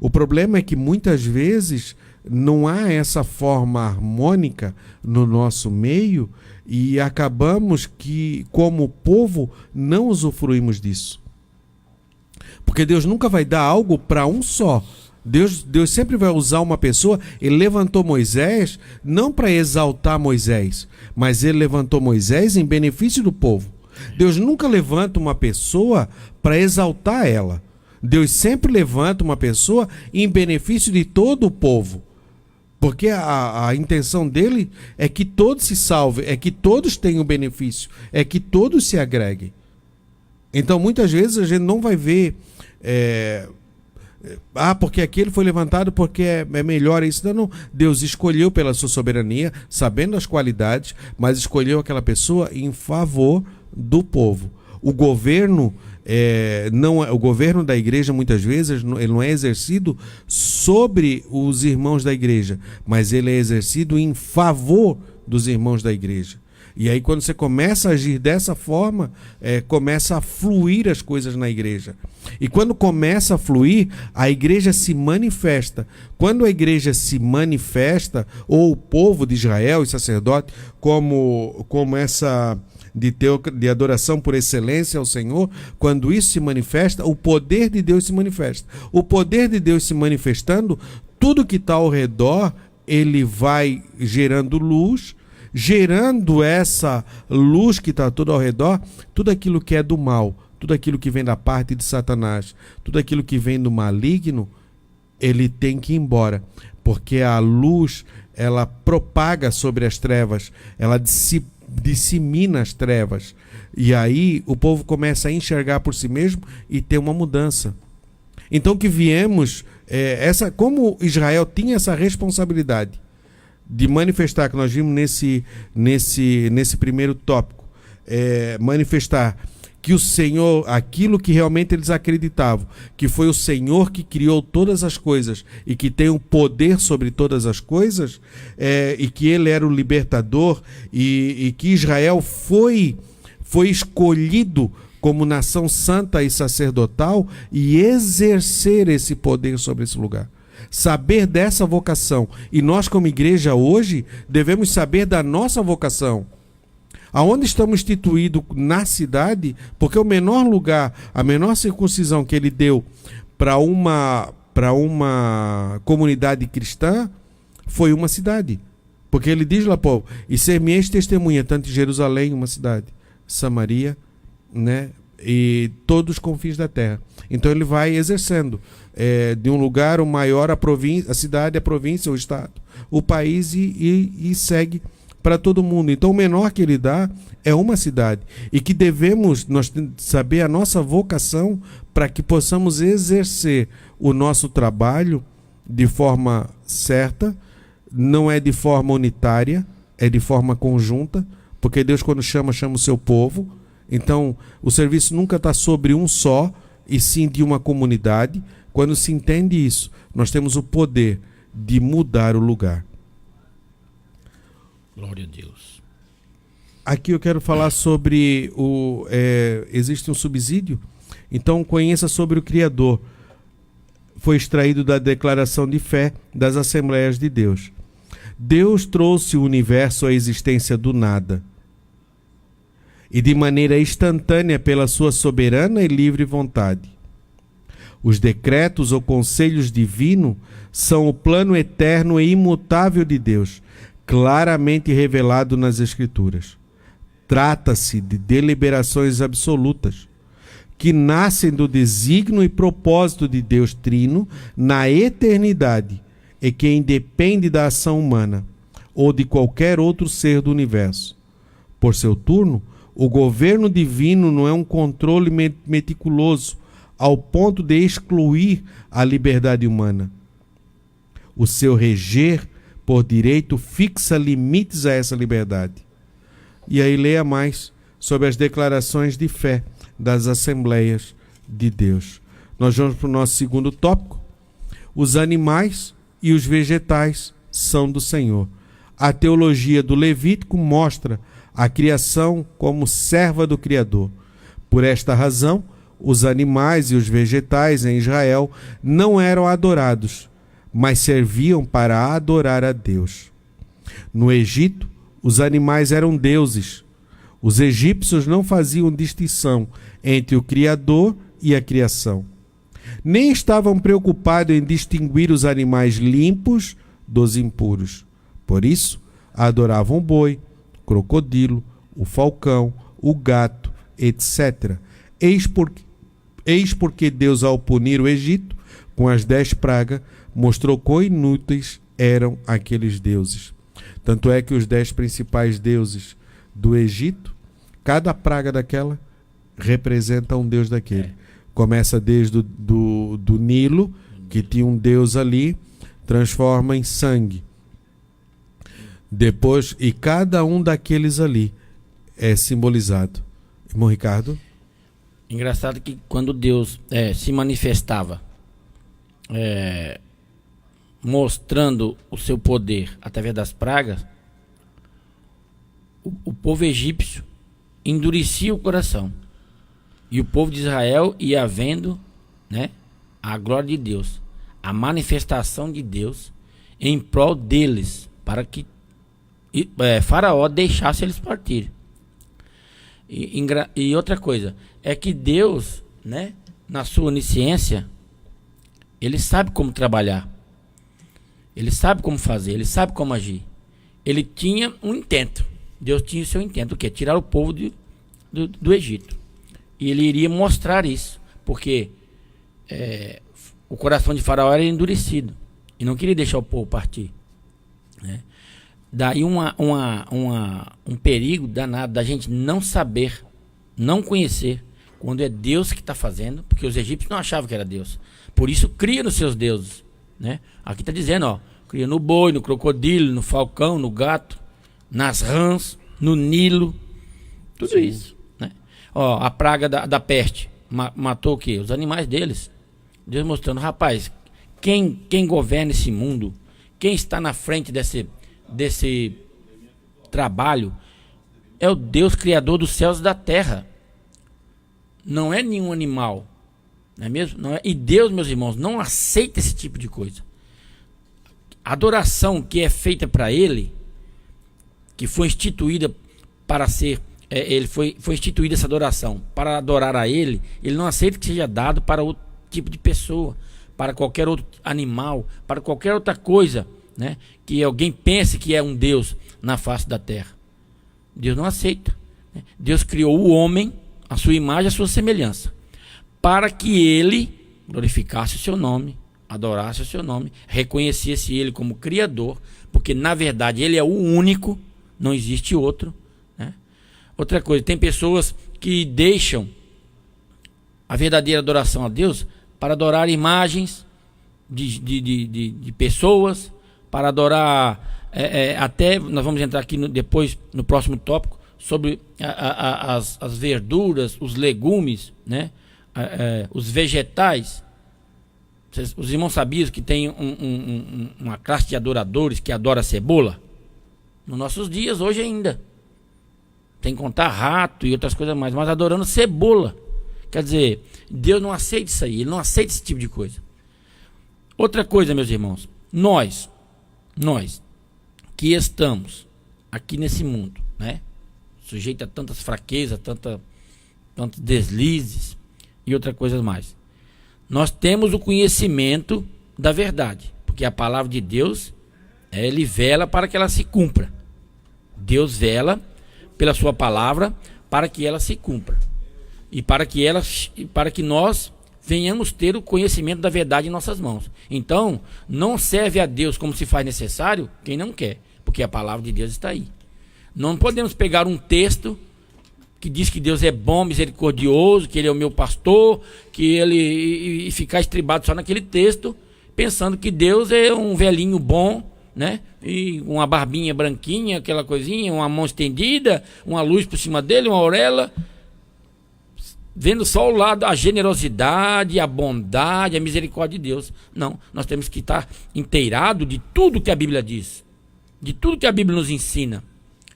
Speaker 7: O problema é que muitas vezes não há essa forma harmônica no nosso meio e acabamos que, como povo, não usufruímos disso. Porque Deus nunca vai dar algo para um só. Deus sempre vai usar uma pessoa. Ele levantou Moisés não para exaltar Moisés, mas ele levantou Moisés em benefício do povo. Deus nunca levanta uma pessoa para exaltar ela. Deus sempre levanta uma pessoa em benefício de todo o povo. Porque a intenção dele é que todos se salvem, é que todos tenham benefício, é que todos se agreguem. Então muitas vezes a gente não vai ver... porque aquele foi levantado porque é melhor isso. Não. Deus escolheu pela sua soberania, sabendo as qualidades, mas escolheu aquela pessoa em favor do povo. O governo o governo da igreja muitas vezes ele não é exercido sobre os irmãos da igreja, mas ele é exercido em favor dos irmãos da igreja. E aí quando você começa a agir dessa forma, começa a fluir as coisas na igreja. E quando começa a fluir, a igreja se manifesta. Quando a igreja se manifesta, ou o povo de Israel, os sacerdotes, como essa de adoração por excelência ao Senhor, quando isso se manifesta, o poder de Deus se manifesta. O poder de Deus se manifestando, tudo que está ao redor, ele vai gerando luz, gerando essa luz que está tudo ao redor, tudo aquilo que é do mal, tudo aquilo que vem da parte de Satanás, tudo aquilo que vem do maligno, ele tem que ir embora, porque a luz, ela propaga sobre as trevas, ela dissemina as trevas, e aí o povo começa a enxergar por si mesmo e ter uma mudança. Então que viemos, como Israel tinha essa responsabilidade de manifestar, que nós vimos nesse primeiro tópico, manifestar que o Senhor, aquilo que realmente eles acreditavam, que foi o Senhor que criou todas as coisas e que tem o poder sobre todas as coisas, e que ele era o libertador, e que Israel foi escolhido como nação santa e sacerdotal e exercer esse poder sobre esse lugar. Saber dessa vocação. E nós, como igreja hoje, devemos saber da nossa vocação. Aonde estamos instituídos na cidade, porque o menor lugar, a menor circuncisão que ele deu para uma comunidade cristã foi uma cidade. Porque ele diz lá, povo, e ser-me-eis testemunha, tanto em Jerusalém, uma cidade, Samaria, né, e todos os confins da terra. Então ele vai exercendo de um lugar o maior, a cidade, a província, o estado, o país, e segue para todo mundo. Então o menor que ele dá é uma cidade, e que devemos nós saber a nossa vocação para que possamos exercer o nosso trabalho de forma certa. Não é de forma unitária, é de forma conjunta, porque Deus, quando chama o seu povo. Então o serviço nunca está sobre um só, e sim de uma comunidade. Quando se entende isso, nós temos o poder de mudar o lugar.
Speaker 8: Glória a Deus.
Speaker 7: Aqui eu quero falar sobre existe um subsídio, então conheça sobre o Criador. foi extraído da declaração de fé das Assembleias de Deus. Deus trouxe o universo à existência do nada e de maneira instantânea pela sua soberana e livre vontade. Os decretos ou conselhos divinos são o plano eterno e imutável de Deus, claramente revelado nas Escrituras. Trata-se de deliberações absolutas, que nascem do desígnio e propósito de Deus Trino na eternidade e que independe da ação humana ou de qualquer outro ser do universo. Por seu turno, o governo divino não é um controle meticuloso ao ponto de excluir a liberdade humana. O seu reger, por direito, fixa limites a essa liberdade. E aí leia mais sobre as declarações de fé das Assembleias de Deus. Nós vamos para o nosso segundo tópico. Os animais e os vegetais são do Senhor. A teologia do Levítico mostra a criação como serva do Criador. Por esta razão, os animais e os vegetais em Israel não eram adorados, mas serviam para adorar a Deus. No Egito, os animais eram deuses. Os egípcios não faziam distinção entre o Criador e a criação. Nem estavam preocupados em distinguir os animais limpos dos impuros. Por isso, adoravam o boi, o crocodilo, o falcão, o gato, etc. Eis porque Deus, ao punir o Egito com as 10 pragas, mostrou quão inúteis eram aqueles deuses. Tanto é que os 10 principais deuses do Egito, cada praga daquela representa um deus daquele. Começa desde do Nilo, que tinha um deus ali, transforma em sangue. Depois, e cada um daqueles ali é simbolizado. Irmão Ricardo?
Speaker 8: Engraçado que quando Deus se manifestava mostrando o seu poder através das pragas, o povo egípcio endurecia o coração. E o povo de Israel ia vendo, né, a glória de Deus, a manifestação de Deus em prol deles, para que Faraó deixasse eles partir. E outra coisa, é que Deus, né, na sua onisciência, ele sabe como trabalhar, ele sabe como fazer, ele sabe como agir. Ele tinha um intento, Deus tinha o seu intento, o quê? Tirar o povo do Egito. E ele iria mostrar isso, porque o coração de Faraó era endurecido e não queria deixar o povo partir, né? Daí um perigo danado da gente não saber, não conhecer quando é Deus que está fazendo, porque os egípcios não achavam que era Deus. Por isso cria nos seus deuses, né? Aqui está dizendo, ó, cria no boi, no crocodilo, no falcão, no gato, nas rãs, no Nilo, tudo Sim. isso, né? Ó, a praga da peste matou o quê? Os animais deles. Deus mostrando, rapaz, quem governa esse mundo, quem está na frente desse trabalho é o Deus criador dos céus e da terra. Não é nenhum animal, não é mesmo? Não é. E Deus, meus irmãos, não aceita esse tipo de coisa. A adoração que é feita para Ele, que foi instituída para ser, foi instituída essa adoração para adorar a Ele, Ele não aceita que seja dado para outro tipo de pessoa, para qualquer outro animal, para qualquer outra coisa, né, que alguém pense que é um Deus na face da terra. Deus não aceita, né? Deus criou o homem, a sua imagem, a sua semelhança, para que ele glorificasse o seu nome, adorasse o seu nome, reconhecesse ele como Criador, porque na verdade ele é o único, não existe outro, né? Outra coisa, tem pessoas que deixam a verdadeira adoração a Deus para adorar imagens de pessoas, para adorar, até nós vamos entrar aqui depois no próximo tópico, sobre as verduras, os legumes, né? Os vegetais. Os irmãos sabiam que tem uma classe de adoradores que adora cebola? Nos nossos dias, hoje ainda. Tem que contar rato e outras coisas mais, mas adorando cebola. Quer dizer, Deus não aceita isso aí, Ele não aceita esse tipo de coisa. Outra coisa, meus irmãos, nós que estamos aqui nesse mundo, né? Sujeito a tantas fraquezas, tantos deslizes e outras coisas mais. Nós temos o conhecimento da verdade, porque a palavra de Deus, ele vela para que ela se cumpra. Deus vela pela sua palavra para que ela se cumpra. E para que nós venhamos ter o conhecimento da verdade em nossas mãos. Então, não serve a Deus como se faz necessário quem não quer, porque a palavra de Deus está aí. Não podemos pegar um texto que diz que Deus é bom, misericordioso, que Ele é o meu pastor, e ficar estribado só naquele texto, pensando que Deus é um velhinho bom, né? E uma barbinha branquinha, aquela coisinha, uma mão estendida, uma luz por cima dele, uma auréola, vendo só o lado, a generosidade, a bondade, a misericórdia de Deus. Não, nós temos que estar inteirado de tudo que a Bíblia diz, de tudo que a Bíblia nos ensina.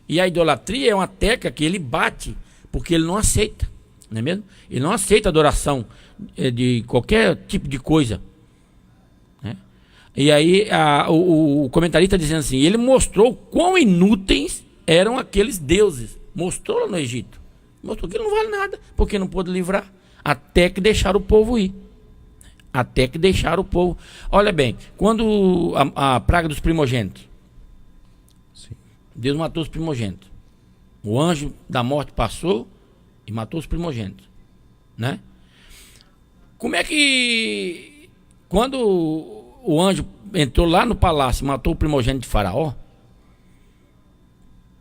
Speaker 8: E a idolatria é uma tecla que ele bate, porque ele não aceita, não é mesmo? Ele não aceita adoração de qualquer tipo de coisa, né? E aí o comentarista dizendo assim, ele mostrou quão inúteis eram aqueles deuses, mostrou lá no Egito, mostrou que ele não vale nada, porque não pôde livrar, até que deixaram o povo ir, até que deixaram o povo. Olha bem, quando a praga dos primogênitos, Deus matou os primogênitos. O anjo da morte passou e matou os primogênitos, né? Como é que quando o anjo entrou lá no palácio e matou o primogênito de Faraó,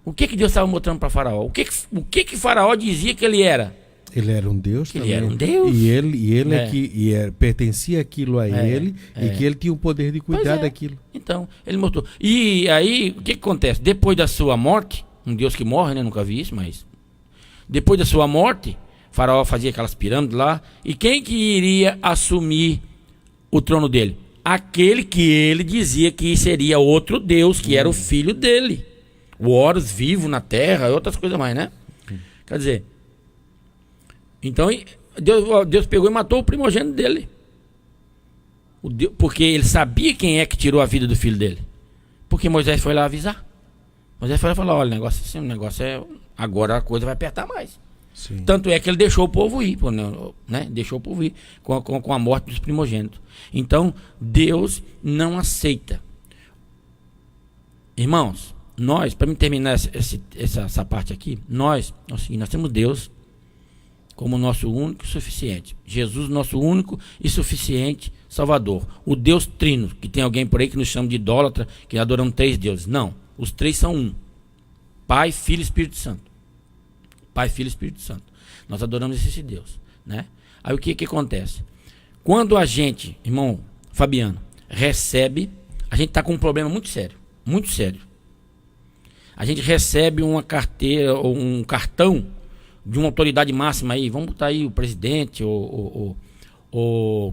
Speaker 8: o que Deus estava mostrando para Faraó? O que Faraó dizia que ele era?
Speaker 7: Ele era um Deus também.
Speaker 8: Ele era um Deus.
Speaker 7: E ele pertencia aquilo a ele, e que ele tinha o poder de cuidar daquilo.
Speaker 8: Então, ele mostrou. E aí, o que acontece? Depois da sua morte, um Deus que morre, né? Nunca vi isso, mas... Depois da sua morte, Faraó fazia aquelas pirâmides lá. E quem que iria assumir o trono dele? Aquele que ele dizia que seria outro Deus, que era o filho dele. O Horus vivo na terra, e outras coisas mais, né? Quer dizer... Então, Deus pegou e matou o primogênito dele. Porque ele sabia quem é que tirou a vida do filho dele. Porque Moisés foi lá avisar. Moisés foi lá e falou, olha, o negócio é... Agora a coisa vai apertar mais.
Speaker 7: Sim.
Speaker 8: Tanto é que ele deixou o povo ir, né? Deixou o povo ir com a morte dos primogênitos. Então, Deus não aceita. Irmãos, nós, para me terminar essa parte aqui, nós temos Deus como nosso único e suficiente. Jesus, nosso único e suficiente Salvador. O Deus Trino, que tem alguém por aí que nos chama de idólatra, que adoramos 3 deuses. Não, os 3 são um. Pai, Filho e Espírito Santo. Pai, Filho e Espírito Santo. Nós adoramos esse Deus, né? Aí o que acontece? Quando a gente, irmão Fabiano, recebe, a gente está com um problema muito sério. Muito sério. A gente recebe uma carteira ou um cartão de uma autoridade máxima aí, vamos botar aí o presidente, ou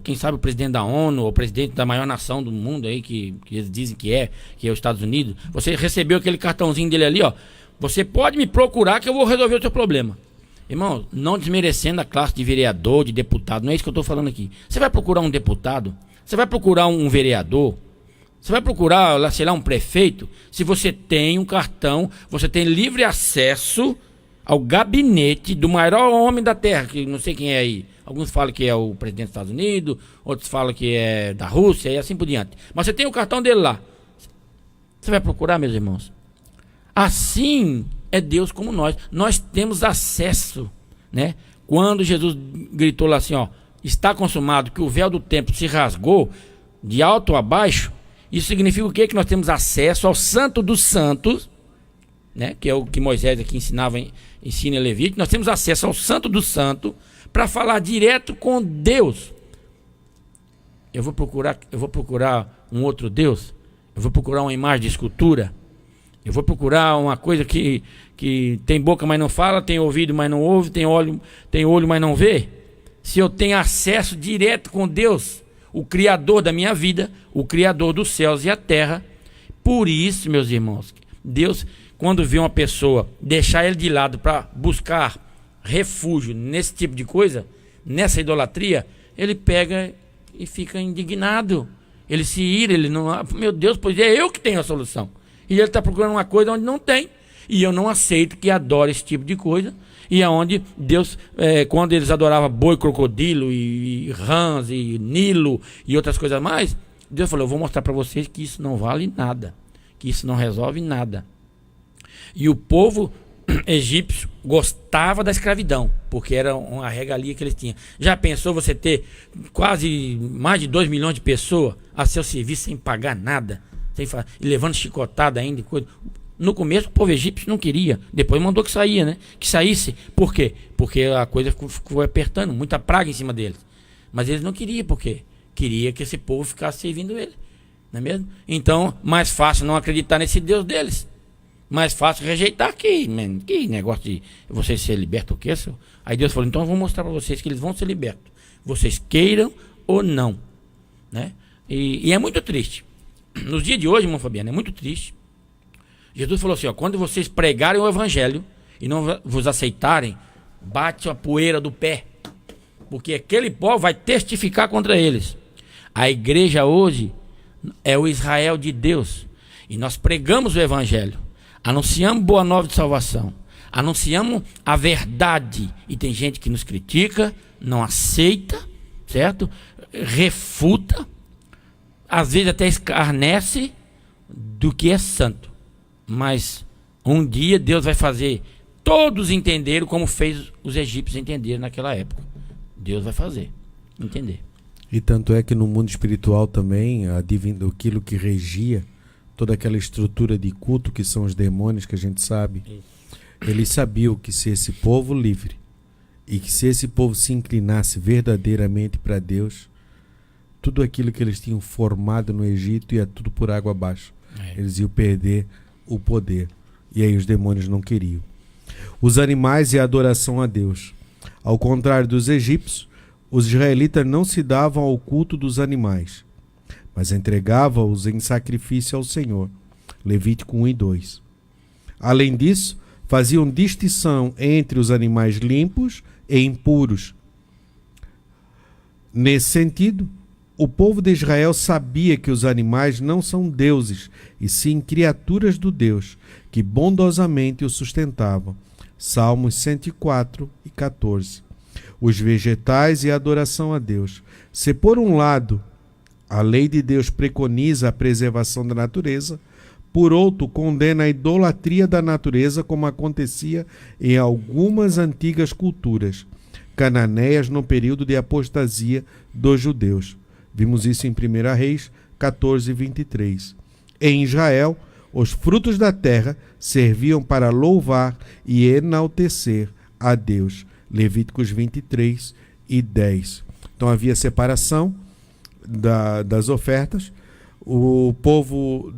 Speaker 8: quem sabe o presidente da ONU, ou o presidente da maior nação do mundo aí, que eles dizem que é os Estados Unidos. Você recebeu aquele cartãozinho dele ali, ó. Você pode me procurar que eu vou resolver o seu problema. Irmão, não desmerecendo a classe de vereador, de deputado, não é isso que eu estou falando aqui. Você vai procurar um deputado, você vai procurar um vereador, você vai procurar, sei lá, um prefeito, se você tem um cartão, você tem livre acesso ao gabinete do maior homem da terra, que não sei quem é aí. Alguns falam que é o presidente dos Estados Unidos, outros falam que é da Rússia e assim por diante. Mas você tem o cartão dele lá. Você vai procurar, meus irmãos? Assim é Deus como nós. Nós temos acesso, né? Quando Jesus gritou lá assim, ó, está consumado, que o véu do templo se rasgou de alto a baixo, isso significa o quê? Que nós temos acesso ao Santo dos Santos, né? Que é o que Moisés aqui ensina em Levítico. Nós temos acesso ao Santo do Santo para falar direto com Deus. Eu vou procurar um outro Deus. Eu vou procurar uma imagem de escultura. Eu vou procurar uma coisa que tem boca, mas não fala, tem ouvido, mas não ouve, tem olho, mas não vê. Se eu tenho acesso direto com Deus, o Criador da minha vida, o Criador dos céus e a terra. Por isso, meus irmãos, Deus, quando vê uma pessoa deixar ele de lado para buscar refúgio nesse tipo de coisa, nessa idolatria, ele pega e fica indignado. Ele se ira, ele não... Meu Deus, pois é eu que tenho a solução. E ele está procurando uma coisa onde não tem. E eu não aceito que adore esse tipo de coisa. E aonde Deus, quando eles adoravam boi, crocodilo, e rãs, e Nilo, e outras coisas mais, Deus falou, eu vou mostrar para vocês que isso não vale nada. Que isso não resolve nada. E o povo egípcio gostava da escravidão, porque era uma regalia que eles tinham. Já pensou você ter quase mais de 2 milhões de pessoas a seu serviço sem pagar nada, e levando chicotada ainda e coisa? No começo o povo egípcio não queria, depois mandou que saía, né? Que saísse. Por quê? Porque a coisa ficou apertando, muita praga em cima deles. Mas eles não queriam, porque queria que esse povo ficasse servindo ele, não é mesmo? Então, mais fácil não acreditar nesse Deus deles. Mais fácil rejeitar que negócio de vocês ser libertos o quê? Aí Deus falou, então eu vou mostrar para vocês que eles vão ser libertos. Vocês queiram ou não, né? E é muito triste. Nos dias de hoje, irmão Fabiano, é muito triste. Jesus falou assim, ó, quando vocês pregarem o evangelho e não vos aceitarem, bate a poeira do pé, porque aquele povo vai testificar contra eles. A igreja hoje é o Israel de Deus, e nós pregamos o evangelho, anunciamos boa nova de salvação, anunciamos a verdade, e tem gente que nos critica, não aceita, certo? Refuta, às vezes até escarnece do que é santo. Mas um dia Deus vai fazer todos entenderam como fez os egípcios entenderem naquela época. Deus vai fazer entender.
Speaker 7: E tanto é que no mundo espiritual também, aquilo que regia toda aquela estrutura de culto que são os demônios que a gente sabe, eles sabiam que se esse povo livre e que se esse povo se inclinasse verdadeiramente para Deus, tudo aquilo que eles tinham formado no Egito ia tudo por água abaixo. Eles iam perder o poder. E aí os demônios não queriam. Os animais e a adoração a Deus. Ao contrário dos egípcios, os israelitas não se davam ao culto dos animais, mas entregavam-os em sacrifício ao Senhor. Levítico 1 e 2. Além disso, faziam distinção entre os animais limpos e impuros. Nesse sentido, o povo de Israel sabia que os animais não são deuses, e sim criaturas do Deus, que bondosamente o sustentavam. Salmos 104 e 14. Os vegetais e a adoração a Deus. Se por um lado a lei de Deus preconiza a preservação da natureza, por outro condena a idolatria da natureza, como acontecia em algumas antigas culturas cananeias no período de apostasia dos judeus. Vimos isso em 1 Reis 14, 23. Em Israel, os frutos da terra serviam para louvar e enaltecer a Deus. Levíticos 23 e 10. Então havia separação das ofertas. O povo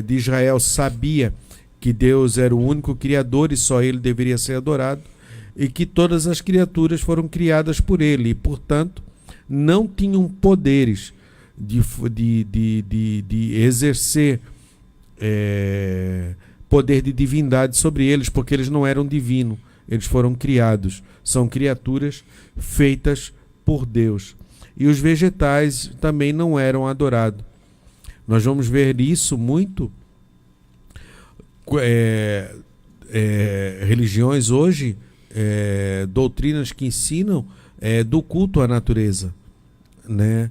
Speaker 7: de Israel sabia que Deus era o único Criador e só Ele deveria ser adorado, e que todas as criaturas foram criadas por Ele e, portanto, não tinham poderes de exercer poder de divindade sobre eles, porque eles não eram divinos, eles foram criados, são criaturas feitas por Deus. E os vegetais também não eram adorados. Nós vamos ver isso muito. Religiões hoje, doutrinas que ensinam do culto à natureza, né?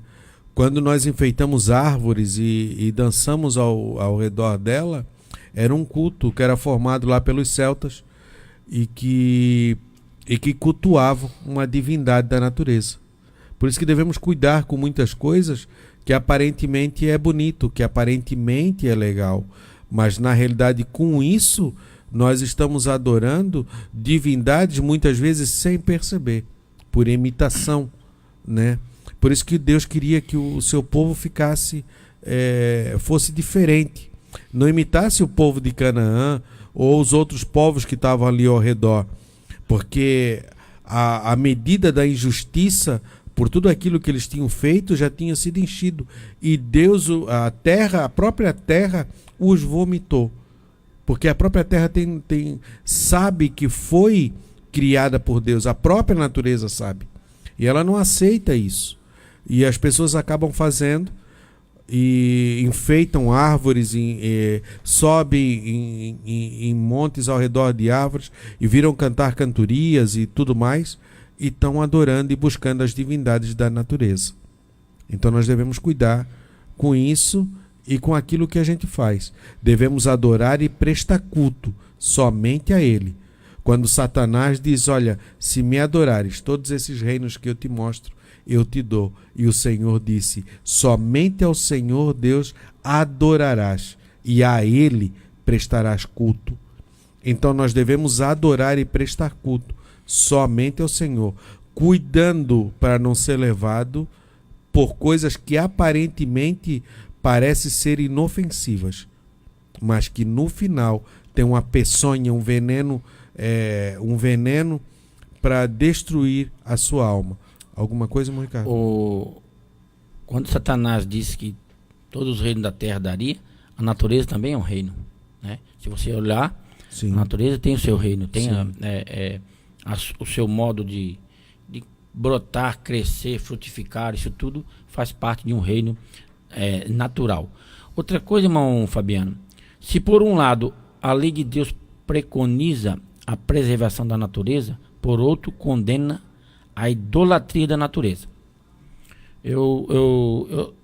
Speaker 7: Quando nós enfeitamos árvores e dançamos ao redor dela, era um culto que era formado lá pelos celtas e que cultuavam uma divindade da natureza. Por isso que devemos cuidar com muitas coisas que aparentemente é bonito, que aparentemente é legal, mas na realidade com isso nós estamos adorando divindades muitas vezes sem perceber, por imitação, né? Por isso que Deus queria que o seu povo fosse diferente, não imitasse o povo de Canaã ou os outros povos que estavam ali ao redor, porque a medida da injustiça por tudo aquilo que eles tinham feito já tinha sido enchido, e Deus, a própria terra os vomitou, porque a própria terra sabe que foi criada por Deus, a própria natureza sabe, e ela não aceita isso, e as pessoas acabam fazendo, e enfeitam árvores, sobem em montes ao redor de árvores e viram cantar cantorias e tudo mais, e estão adorando e buscando as divindades da natureza. Então nós devemos cuidar com isso e com aquilo que a gente faz. Devemos adorar e prestar culto somente a Ele. Quando Satanás diz, olha, se me adorares, todos esses reinos que eu te mostro, eu te dou. E o Senhor disse, somente ao Senhor Deus adorarás, e a Ele prestarás culto. Então nós devemos adorar e prestar culto somente ao Senhor, cuidando para não ser levado por coisas que aparentemente parecem ser inofensivas, mas que no final tem uma peçonha, um veneno para destruir a sua alma. Alguma coisa, meu Ricardo?
Speaker 8: Quando Satanás disse que todos os reinos da terra daria, a natureza também é um reino, né? Se você olhar,
Speaker 7: Sim.
Speaker 8: A natureza tem o seu reino, tem o seu modo de brotar, crescer, frutificar, isso tudo faz parte de um reino natural. Outra coisa, irmão Fabiano, se por um lado a lei de Deus preconiza a preservação da natureza, por outro condena a idolatria da natureza. Eu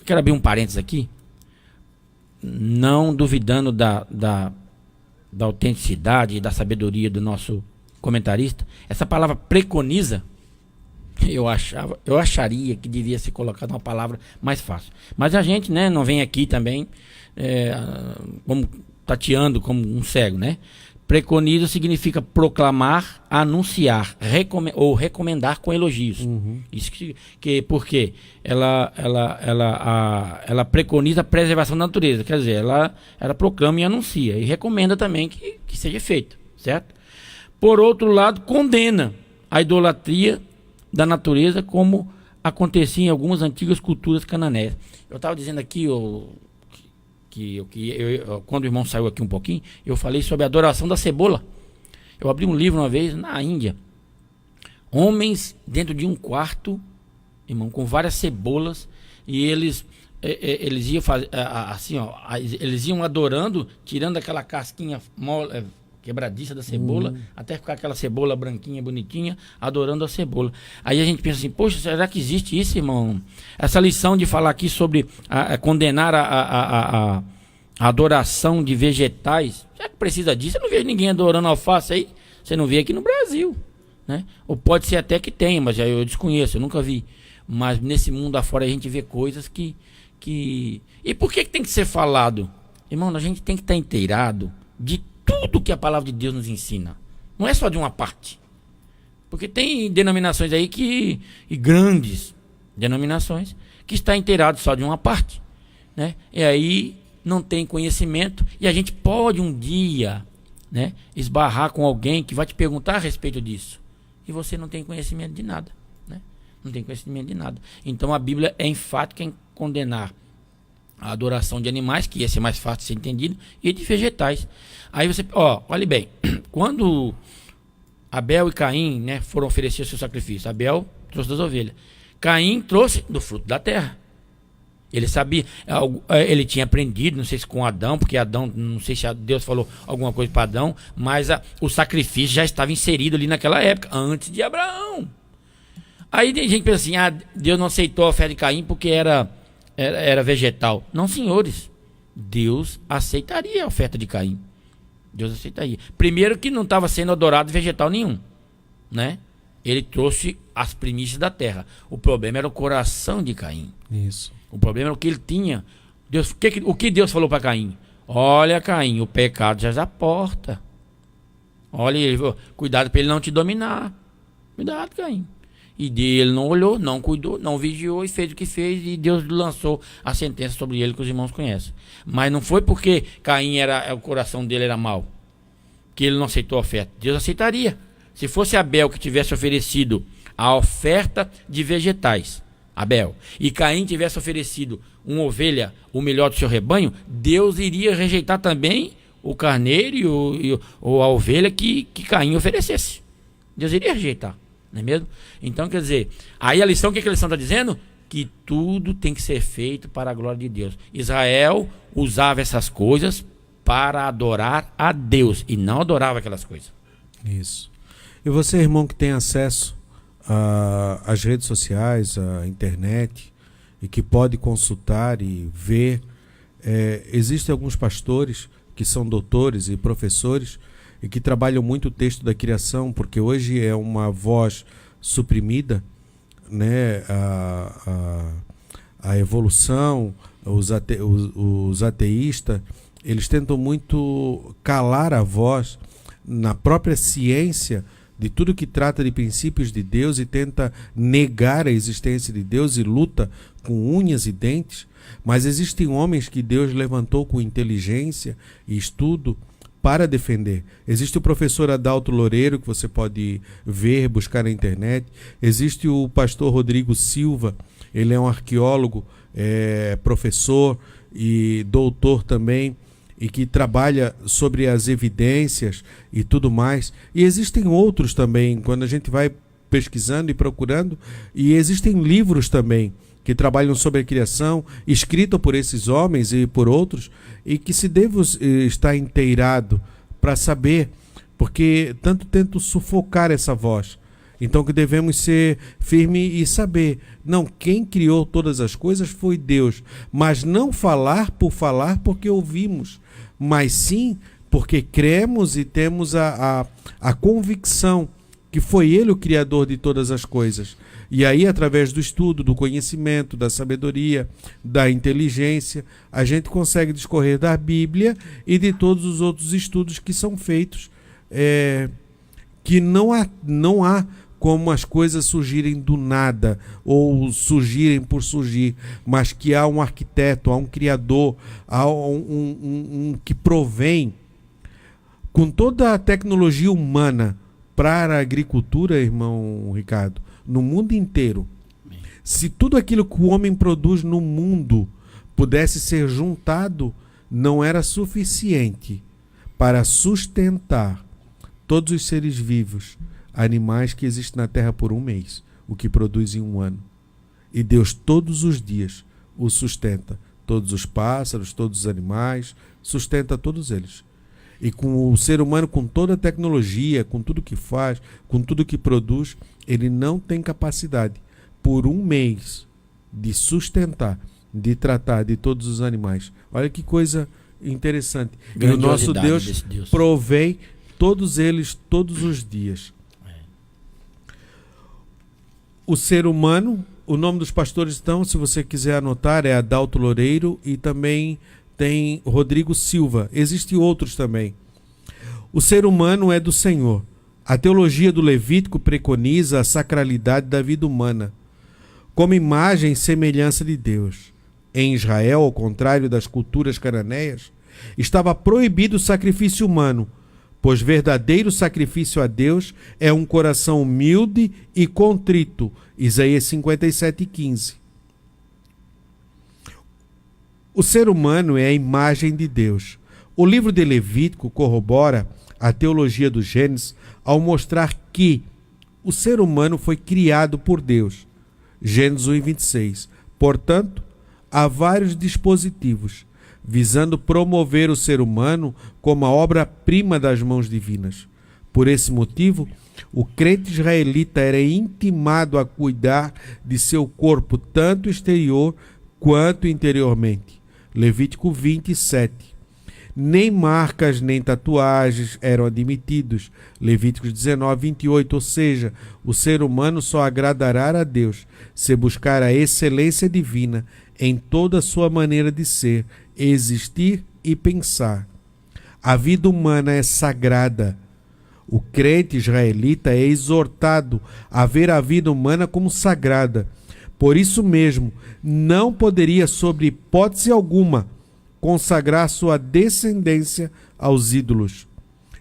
Speaker 8: quero abrir um parênteses aqui, não duvidando da autenticidade e da sabedoria do nosso comentarista. Essa palavra preconiza, eu acharia que devia ser colocada uma palavra mais fácil. Mas a gente, né, não vem aqui também como tateando como um cego, né? Preconiza significa proclamar, anunciar, ou recomendar com elogios.
Speaker 7: Uhum.
Speaker 8: Isso porque ela preconiza a preservação da natureza. Quer dizer, ela proclama e anuncia e recomenda também que seja feito, certo? Por outro lado, condena a idolatria da natureza, como acontecia em algumas antigas culturas cananeias. Eu estava dizendo aqui, quando o irmão saiu aqui um pouquinho, eu falei sobre a adoração da cebola. Eu abri um livro uma vez na Índia. Homens dentro de um quarto, irmão, com várias cebolas, e eles iam fazer assim, ó, eles iam adorando, tirando aquela casquinha quebradiça da cebola, até ficar aquela cebola branquinha, bonitinha, adorando a cebola. Aí a gente pensa assim, poxa, será que existe isso, irmão? Essa lição de falar aqui sobre condenar a adoração de vegetais, será que precisa disso? Eu não vejo ninguém adorando alface aí, você não vê aqui no Brasil, né? Ou pode ser até que tenha, mas eu desconheço, eu nunca vi. Mas nesse mundo afora a gente vê coisas que... E por que tem que ser falado? Irmão, a gente tem que estar inteirado de tudo que a palavra de Deus nos ensina. Não é só de uma parte. Porque tem denominações aí e grandes denominações que está inteirado só de uma parte, né? E aí não tem conhecimento, e a gente pode um dia, né, esbarrar com alguém que vai te perguntar a respeito disso. E você não tem conhecimento de nada, né? Não tem conhecimento de nada. Então a Bíblia é enfática em condenar a adoração de animais, que ia ser mais fácil de ser entendido, e de vegetais. Aí você, olhe bem, quando Abel e Caim, né, foram oferecer o seu sacrifício, Abel trouxe das ovelhas, Caim trouxe do fruto da terra. Ele sabia, ele tinha aprendido, não sei se com Adão, porque Adão, não sei se Deus falou alguma coisa para Adão, mas o sacrifício já estava inserido ali naquela época, antes de Abraão. Aí tem gente que pensa assim, Deus não aceitou a oferta de Caim porque era vegetal. Não, senhores, Deus aceitaria a oferta de Caim. Deus aceitaria. Primeiro que não estava sendo adorado vegetal nenhum, né? Ele trouxe as primícias da terra. O problema era o coração de Caim.
Speaker 7: Isso.
Speaker 8: O problema era o que ele tinha. O que Deus falou para Caim? Olha, Caim, o pecado já é a porta. Olha, cuidado para ele não te dominar. Cuidado, Caim. E ele não olhou, não cuidou, não vigiou e fez o que fez, e Deus lançou a sentença sobre ele, que os irmãos conhecem. Mas não foi porque Caim o coração dele era mau que ele não aceitou a oferta. Deus aceitaria. Se fosse Abel que tivesse oferecido a oferta de vegetais, Abel, e Caim tivesse oferecido uma ovelha, o melhor do seu rebanho, Deus iria rejeitar também o carneiro ou a ovelha que Caim oferecesse. Deus iria rejeitar. Não é mesmo? Então, quer dizer, aí a lição, o que a lição está dizendo? que tudo tem que ser feito para a glória de Deus. Israel usava essas coisas para adorar a Deus e não adorava aquelas coisas.
Speaker 7: Isso. E você, irmão, que tem acesso às redes sociais, à internet, e que pode consultar e ver, existem alguns pastores que são doutores e professores e que trabalham muito o texto da criação, porque hoje é uma voz suprimida, né? A evolução, os ateístas, eles tentam muito calar a voz na própria ciência de tudo que trata de princípios de Deus e tenta negar a existência de Deus e luta com unhas e dentes. Mas existem homens que Deus levantou com inteligência e estudo para defender. Existe o professor Adalto Loureiro, que você pode ver, buscar na internet. Existe o pastor Rodrigo Silva, ele é um arqueólogo, professor e doutor também, e que trabalha sobre as evidências e tudo mais. E existem outros também, quando a gente vai pesquisando e procurando, e existem livros também que trabalham sobre a criação, escrito por esses homens e por outros, e que se deve estar inteirado para saber, porque tanto tento sufocar essa voz. Então que devemos ser firmes e saber, não, quem criou todas as coisas foi Deus, mas não falar por falar porque ouvimos, mas sim porque cremos e temos a convicção que foi Ele o Criador de todas as coisas. E aí, através do estudo, do conhecimento, da sabedoria, da inteligência, a gente consegue discorrer da Bíblia e de todos os outros estudos que são feitos, que não há como as coisas surgirem do nada ou surgirem por surgir, mas que há um arquiteto, há um criador, há um que provém com toda a tecnologia humana para a agricultura, irmão Ricardo, no mundo inteiro. Se tudo aquilo que o homem produz no mundo pudesse ser juntado, não era suficiente para sustentar todos os seres vivos, animais que existem na terra por um mês, o que produz em um ano. E Deus todos os dias o sustenta. Todos os pássaros, todos os animais, sustenta todos eles. E com o ser humano, com toda a tecnologia, com tudo que faz, com tudo que produz, ele não tem capacidade, por um mês, de sustentar, de tratar de todos os animais. Olha que coisa interessante. E o nosso Deus provém todos eles, todos os dias. O ser humano, o nome dos pastores, então, se você quiser anotar, é Adalto Loureiro e também tem Rodrigo Silva. Existem outros também. O ser humano é do Senhor. A teologia do Levítico preconiza a sacralidade da vida humana, como imagem e semelhança de Deus. Em Israel, ao contrário das culturas cananeias, estava proibido o sacrifício humano, pois verdadeiro sacrifício a Deus é um coração humilde e contrito. Isaías 57:15. O ser humano é a imagem de Deus. O livro de Levítico corrobora a teologia do Gênesis ao mostrar que o ser humano foi criado por Deus. Gênesis 1:26. Portanto, há vários dispositivos visando promover o ser humano como a obra-prima das mãos divinas. Por esse motivo, o crente israelita era intimado a cuidar de seu corpo, tanto exterior quanto interiormente. Levítico 27. Nem marcas nem tatuagens eram admitidos. Levíticos 19:28. Ou seja, o ser humano só agradará a Deus se buscar a excelência divina em toda a sua maneira de ser, existir e pensar. A vida humana é sagrada. O crente israelita é exortado a ver a vida humana como sagrada. Por isso mesmo, não poderia, sob hipótese alguma, consagrar sua descendência aos ídolos.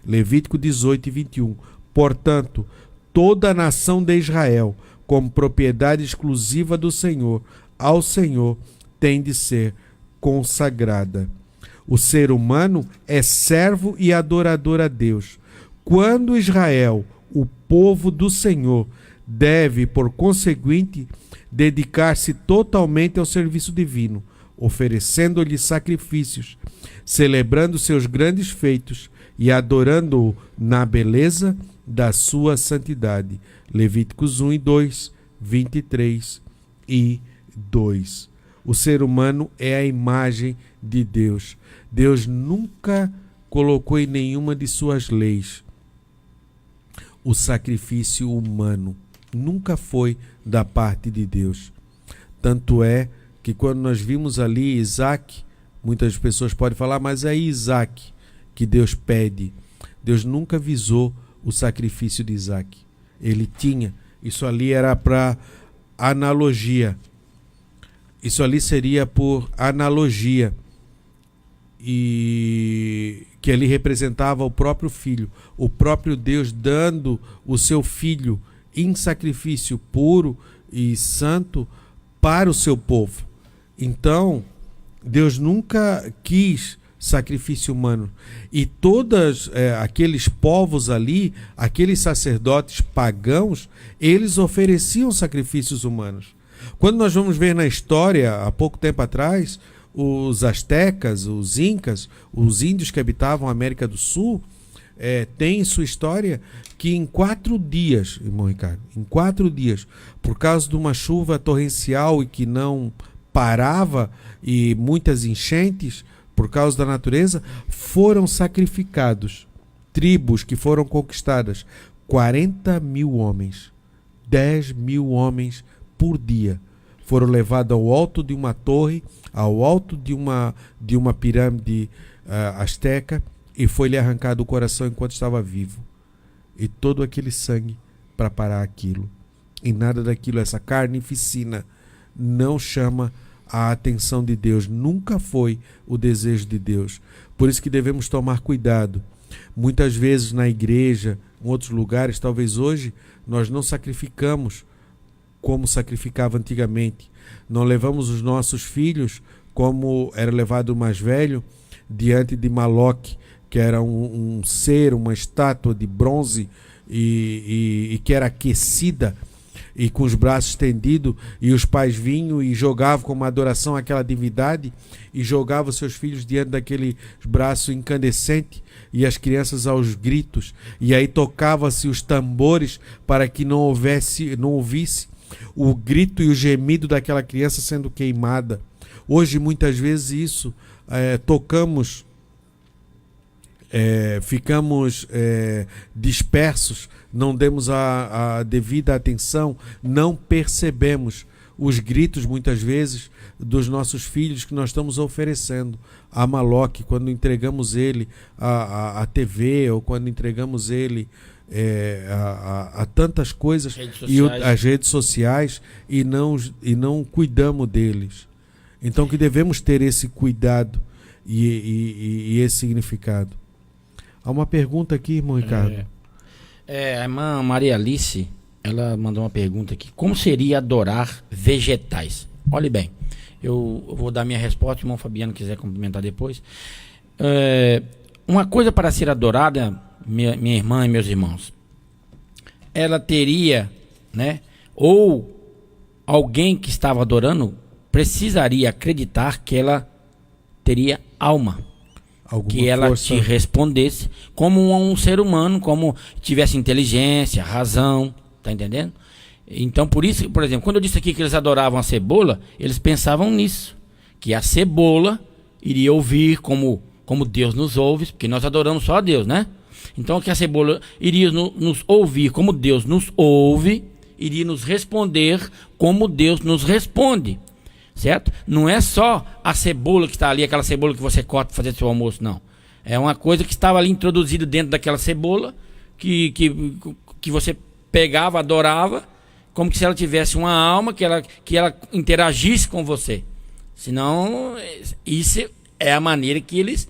Speaker 7: Levítico 18:21. Portanto, toda a nação de Israel, como propriedade exclusiva do Senhor, ao Senhor tem de ser consagrada. O ser humano é servo e adorador a Deus. Quando Israel, o povo do Senhor, deve, por conseguinte, dedicar-se totalmente ao serviço divino, oferecendo-lhe sacrifícios, celebrando seus grandes feitos e adorando-o na beleza da sua santidade. Levíticos 1 e 2, 23 e 2. O ser humano é a imagem de Deus. Deus nunca colocou em nenhuma de suas leis o sacrifício humano. Nunca foi da parte de Deus. Tanto é que quando nós vimos ali Isaac, muitas pessoas podem falar, mas é Isaac que Deus pede. Deus nunca visou o sacrifício de Isaac. Ele tinha. Isso ali era para analogia. Isso ali seria por analogia. E que ali representava o próprio filho. O próprio Deus dando o seu filho em sacrifício puro e santo para o seu povo. Então, Deus nunca quis sacrifício humano. E todos aqueles povos ali, aqueles sacerdotes pagãos, eles ofereciam sacrifícios humanos. Quando nós vamos ver na história, há pouco tempo atrás, os astecas, os incas, os índios que habitavam a América do Sul, tem sua história que em 4 dias, irmão Ricardo, em 4 dias, por causa de uma chuva torrencial e que não parava, e muitas enchentes, por causa da natureza, foram sacrificados tribos que foram conquistadas, 40 mil homens, 10 mil homens por dia, foram levados ao alto de uma torre, ao alto de uma pirâmide asteca, e foi-lhe arrancado o coração enquanto estava vivo. E todo aquele sangue para parar aquilo. E nada daquilo, essa carnificina, não chama a atenção de Deus. Nunca foi o desejo de Deus. Por isso que devemos tomar cuidado. Muitas vezes na igreja, em outros lugares, talvez hoje, nós não sacrificamos como sacrificava antigamente. Não levamos os nossos filhos, como era levado o mais velho, diante de Maloque, que era um ser, uma estátua de bronze e que era aquecida e com os braços estendidos, e os pais vinham e jogavam como adoração àquela divindade e jogavam seus filhos diante daquele braço incandescente, e as crianças aos gritos, e aí tocava-se os tambores para que não ouvisse o grito e o gemido daquela criança sendo queimada. Hoje muitas vezes isso tocamos, ficamos dispersos, não demos a devida atenção, não percebemos os gritos muitas vezes dos nossos filhos que nós estamos oferecendo a Maloque, quando entregamos ele a TV, ou quando entregamos ele a tantas coisas, as redes sociais, e não cuidamos deles. Então que devemos ter esse cuidado e esse significado. Há uma pergunta aqui, irmão Ricardo.
Speaker 8: A irmã Maria Alice, ela mandou uma pergunta aqui. Como seria adorar vegetais? Olhe bem, eu vou dar minha resposta, o irmão Fabiano quiser complementar depois. Uma coisa para ser adorada, minha irmã e meus irmãos, ela teria, ou alguém que estava adorando precisaria acreditar que ela teria alma. Que ela te respondesse como um ser humano, como tivesse inteligência, razão, tá entendendo? Então, por isso, por exemplo, quando eu disse aqui que eles adoravam a cebola, eles pensavam nisso, que a cebola iria ouvir como Deus nos ouve, porque nós adoramos só a Deus, né? Então, que a cebola iria nos ouvir como Deus nos ouve, iria nos responder como Deus nos responde. Certo? Não é só a cebola que está ali, aquela cebola que você corta para fazer seu almoço, não. É uma coisa que estava ali introduzida dentro daquela cebola, que você pegava, adorava, como se ela tivesse uma alma, que ela interagisse com você. Senão, isso é a maneira que eles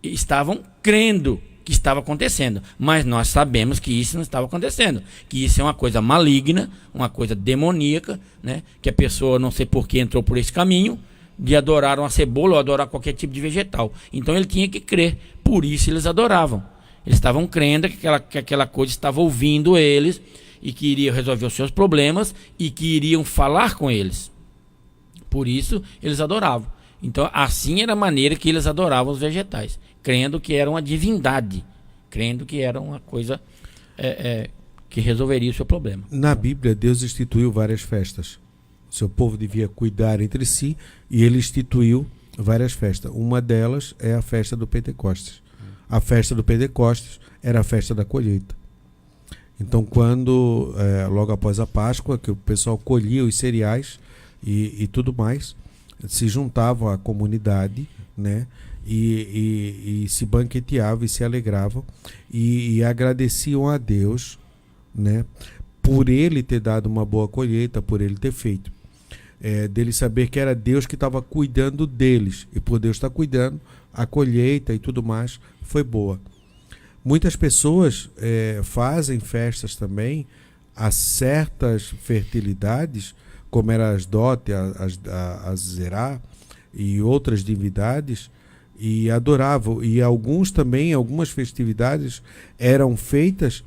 Speaker 8: estavam crendo que estava acontecendo, mas nós sabemos que isso não estava acontecendo, que isso é uma coisa maligna, uma coisa demoníaca, que a pessoa, não sei por que, entrou por esse caminho de adorar uma cebola ou adorar qualquer tipo de vegetal. Então ele tinha que crer, por isso eles adoravam. Eles estavam crendo que aquela coisa estava ouvindo eles e que iriam resolver os seus problemas e que iriam falar com eles. Por isso eles adoravam. Então assim era a maneira que eles adoravam os vegetais, crendo que era uma divindade, crendo que era uma coisa que resolveria o seu problema.
Speaker 7: Na Bíblia, Deus instituiu várias festas. Seu povo devia cuidar entre si e ele instituiu várias festas. Uma delas é a festa do Pentecostes. A festa do Pentecostes era a festa da colheita. Então, quando, logo após a Páscoa, que o pessoal colhia os cereais e tudo mais, se juntavam à comunidade, né? E se banqueteavam e se alegravam e agradeciam a Deus, né? Por ele ter dado uma boa colheita, por ele ter feito. Dele saber que era Deus que estava cuidando deles, e por Deus estar cuidando, a colheita e tudo mais foi boa. Muitas pessoas fazem festas também a certas fertilidades, como era as Dote, a Zerá e outras divindades, e adoravam. E alguns também, algumas festividades eram feitas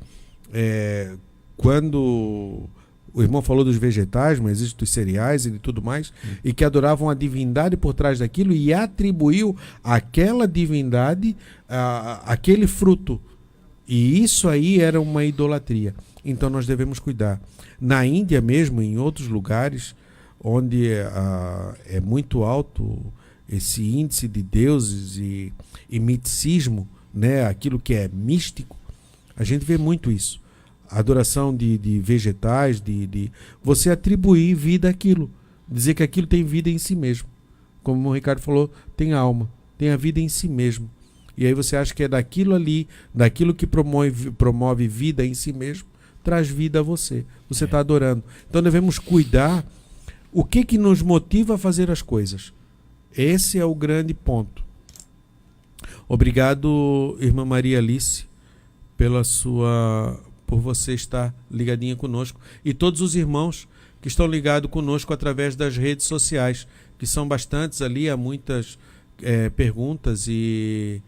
Speaker 7: quando o irmão falou dos vegetais, mas existe dos cereais e de tudo mais, e que adoravam a divindade por trás daquilo e atribuiu àquela divindade aquele fruto. E isso aí era uma idolatria. Então nós devemos cuidar. Na Índia mesmo, em outros lugares, onde é muito alto esse índice de deuses e miticismo, né? Aquilo que é místico, a gente vê muito isso. A adoração de vegetais, de você atribuir vida àquilo, dizer que aquilo tem vida em si mesmo. Como o Ricardo falou, tem alma, tem a vida em si mesmo. E aí você acha que é daquilo ali, daquilo que promove vida em si mesmo, traz vida a você. Você está adorando. Então devemos cuidar o que nos motiva a fazer as coisas. Esse é o grande ponto. Obrigado, irmã Maria Alice, por você estar ligadinha conosco, e todos os irmãos que estão ligados conosco através das redes sociais, que são bastantes ali, há muitas perguntas e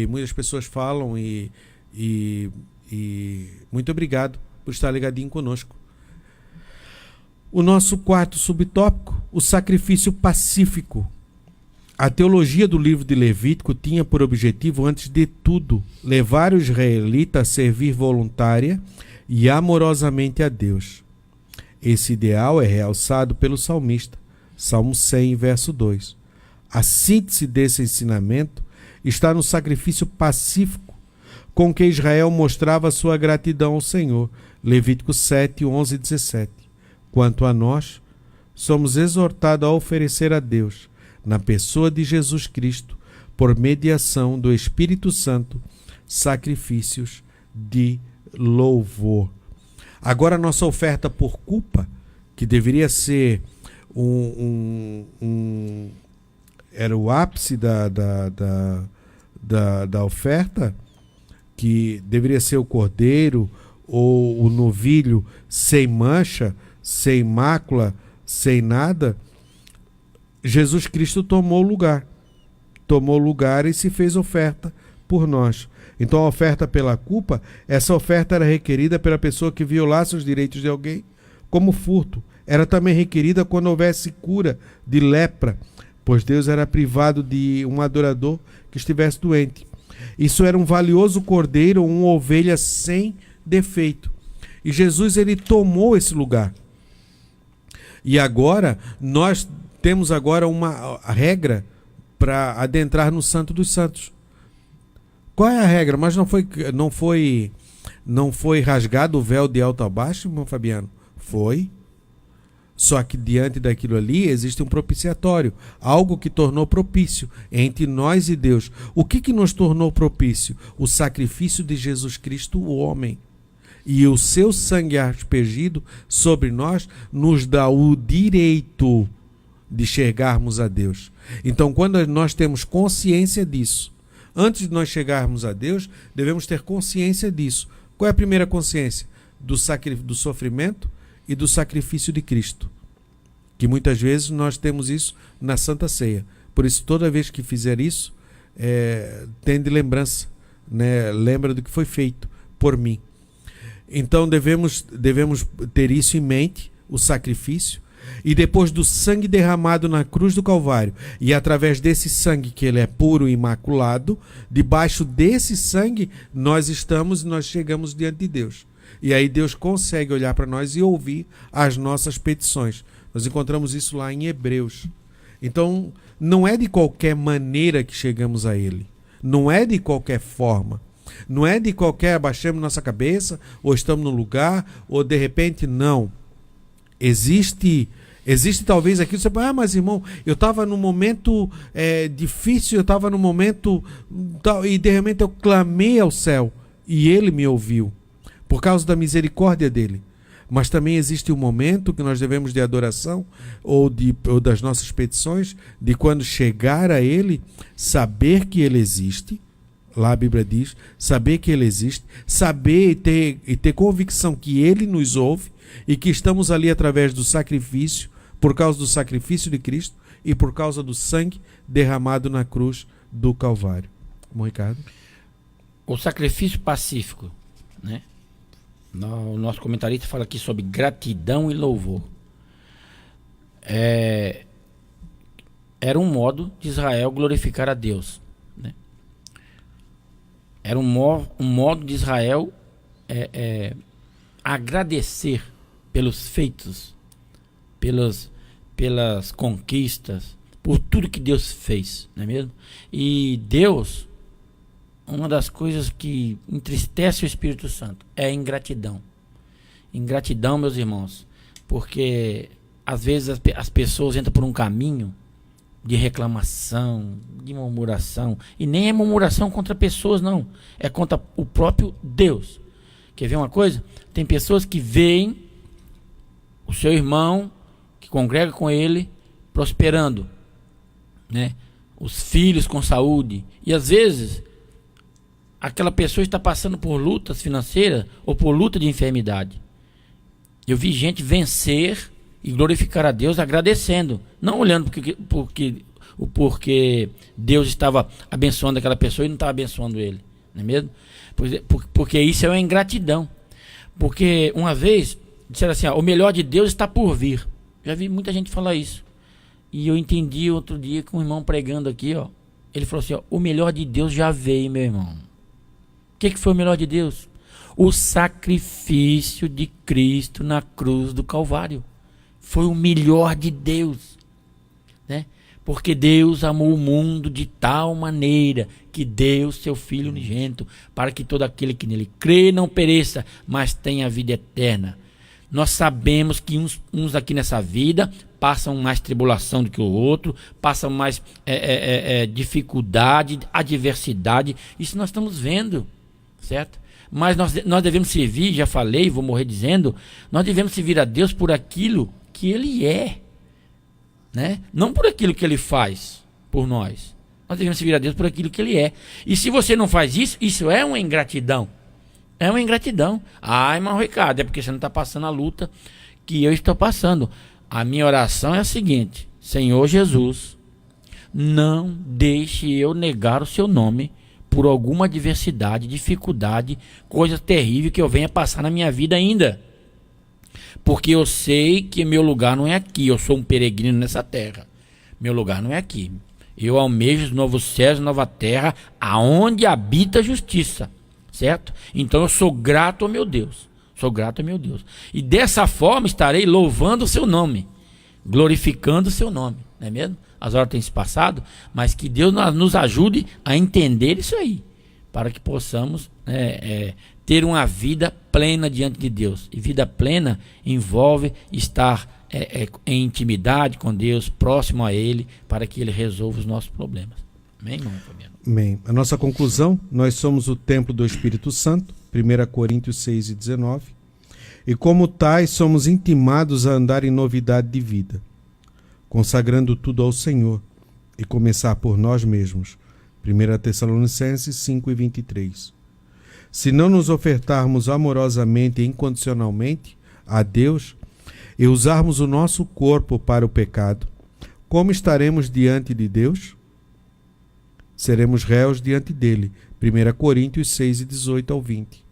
Speaker 7: muitas pessoas falam e muito obrigado por estar ligadinho conosco. O nosso quarto subtópico, o sacrifício pacífico. A teologia do livro de Levítico tinha por objetivo, antes de tudo, levar o israelita a servir voluntária e amorosamente a Deus. Esse ideal é realçado pelo salmista, Salmo 100, verso 2. A síntese desse ensinamento está no sacrifício pacífico com que Israel mostrava sua gratidão ao Senhor, Levítico 7, 11 e 17. Quanto a nós, somos exortados a oferecer a Deus, na pessoa de Jesus Cristo, por mediação do Espírito Santo, sacrifícios de louvor. Agora, a nossa oferta por culpa, que deveria ser era o ápice da oferta, que deveria ser o cordeiro ou o novilho sem mancha, sem mácula, sem nada. Jesus Cristo tomou lugar e se fez oferta por nós. Então a oferta pela culpa, essa oferta era requerida pela pessoa que violasse os direitos de alguém, como furto. Era também requerida quando houvesse cura de lepra, pois Deus era privado de um adorador que estivesse doente. Isso era um valioso cordeiro ou uma ovelha sem defeito. E Jesus, ele tomou esse lugar. E agora nós temos agora uma regra para adentrar no Santo dos Santos. Qual é a regra? Mas não foi rasgado o véu de alto a baixo, irmão Fabiano? Foi. Só que diante daquilo ali existe um propiciatório, algo que tornou propício entre nós e Deus. O que nos tornou propício? O sacrifício de Jesus Cristo, o homem. E o seu sangue aspergido sobre nós nos dá o direito de chegarmos a Deus. Então, quando nós temos consciência disso, antes de nós chegarmos a Deus, devemos ter consciência disso. Qual é a primeira consciência? Do sofrimento e do sacrifício de Cristo. Que muitas vezes nós temos isso na Santa Ceia. Por isso, toda vez que fizer isso, tem de lembrança, né? Lembra do que foi feito por mim. Então devemos ter isso em mente, o sacrifício. E depois do sangue derramado na cruz do Calvário, e através desse sangue, que ele é puro e imaculado, debaixo desse sangue nós chegamos diante de Deus. E aí Deus consegue olhar para nós e ouvir as nossas petições. Nós encontramos isso lá em Hebreus. Então, não é de qualquer maneira que chegamos a Ele. Não é de qualquer forma. Não é de qualquer abaixamos nossa cabeça, ou estamos no lugar, ou de repente, não. Existe talvez aqui, você fala, mas irmão, eu estava num momento difícil, eu estava num momento e de repente eu clamei ao céu e Ele me ouviu, por causa da misericórdia dEle. Mas também existe um momento que nós devemos de adoração ou das nossas petições, de quando chegar a Ele, saber que Ele existe. Lá a Bíblia diz, saber que Ele existe, saber e ter convicção que Ele nos ouve e que estamos ali através do sacrifício, por causa do sacrifício de Cristo e por causa do sangue derramado na cruz do Calvário. Bom, Ricardo?
Speaker 8: O sacrifício pacífico, né? O nosso comentarista fala aqui sobre gratidão e louvor. Era um modo de Israel glorificar a Deus, né? Era um modo de Israel agradecer pelos feitos, pelas conquistas, por tudo que Deus fez, não é mesmo? E Deus, uma das coisas que entristece o Espírito Santo é a ingratidão. Ingratidão, meus irmãos, porque às vezes as pessoas entram por um caminho de reclamação, de murmuração, e nem é murmuração contra pessoas, não, é contra o próprio Deus. Quer ver uma coisa? Tem pessoas que veem o seu irmão, que congrega com ele, prosperando, né? Os filhos com saúde, e às vezes aquela pessoa está passando por lutas financeiras ou por luta de enfermidade. Eu vi gente vencer e glorificar a Deus agradecendo, não olhando porque Deus estava abençoando aquela pessoa e não estava abençoando ele, não é mesmo? Porque isso é uma ingratidão. Porque uma vez disseram assim, o melhor de Deus está por vir. Já vi muita gente falar isso. E eu entendi outro dia com um irmão pregando aqui, ele falou assim, o melhor de Deus já veio, meu irmão. O que foi o melhor de Deus? O sacrifício de Cristo na cruz do Calvário. Foi o melhor de Deus, né? Porque Deus amou o mundo de tal maneira que deu seu Filho unigênito, para que todo aquele que nele crê não pereça, mas tenha vida eterna. Nós sabemos que uns aqui nessa vida passam mais tribulação do que o outro, passam mais dificuldade, adversidade. Isso nós estamos vendo, certo? Mas nós devemos servir, já falei, vou morrer dizendo, nós devemos servir a Deus por aquilo que Ele é, né? Não por aquilo que Ele faz por nós. Nós devemos servir a Deus por aquilo que Ele é. E se você não faz isso, isso é uma ingratidão. É uma ingratidão. Irmão Ricardo, é porque você não está passando a luta que eu estou passando. A minha oração é a seguinte: Senhor Jesus, não deixe eu negar o seu nome por alguma adversidade, dificuldade, coisa terrível que eu venha passar na minha vida ainda. Porque eu sei que meu lugar não é aqui. Eu sou um peregrino nessa terra. Meu lugar não é aqui. Eu almejo os novos céus e nova terra, aonde habita a justiça. Certo? Então eu sou grato ao meu Deus. Sou grato ao meu Deus. E dessa forma estarei louvando o seu nome, glorificando o seu nome. Não é mesmo? As horas têm se passado, mas que Deus nos ajude a entender isso aí, para que possamos ter uma vida plena diante de Deus. E vida plena envolve estar em intimidade com Deus, próximo a Ele, para que Ele resolva os nossos problemas. Amém, irmão Fabiano?
Speaker 7: Amém. A nossa conclusão: nós somos o templo do Espírito Santo, 1 Coríntios 6:19, e como tais somos intimados a andar em novidade de vida, consagrando tudo ao Senhor e começar por nós mesmos. 1 Tessalonicenses 5:23. Se não nos ofertarmos amorosamente e incondicionalmente a Deus e usarmos o nosso corpo para o pecado, como estaremos diante de Deus? Seremos réus diante dele. 1 Coríntios 6:18 ao 20.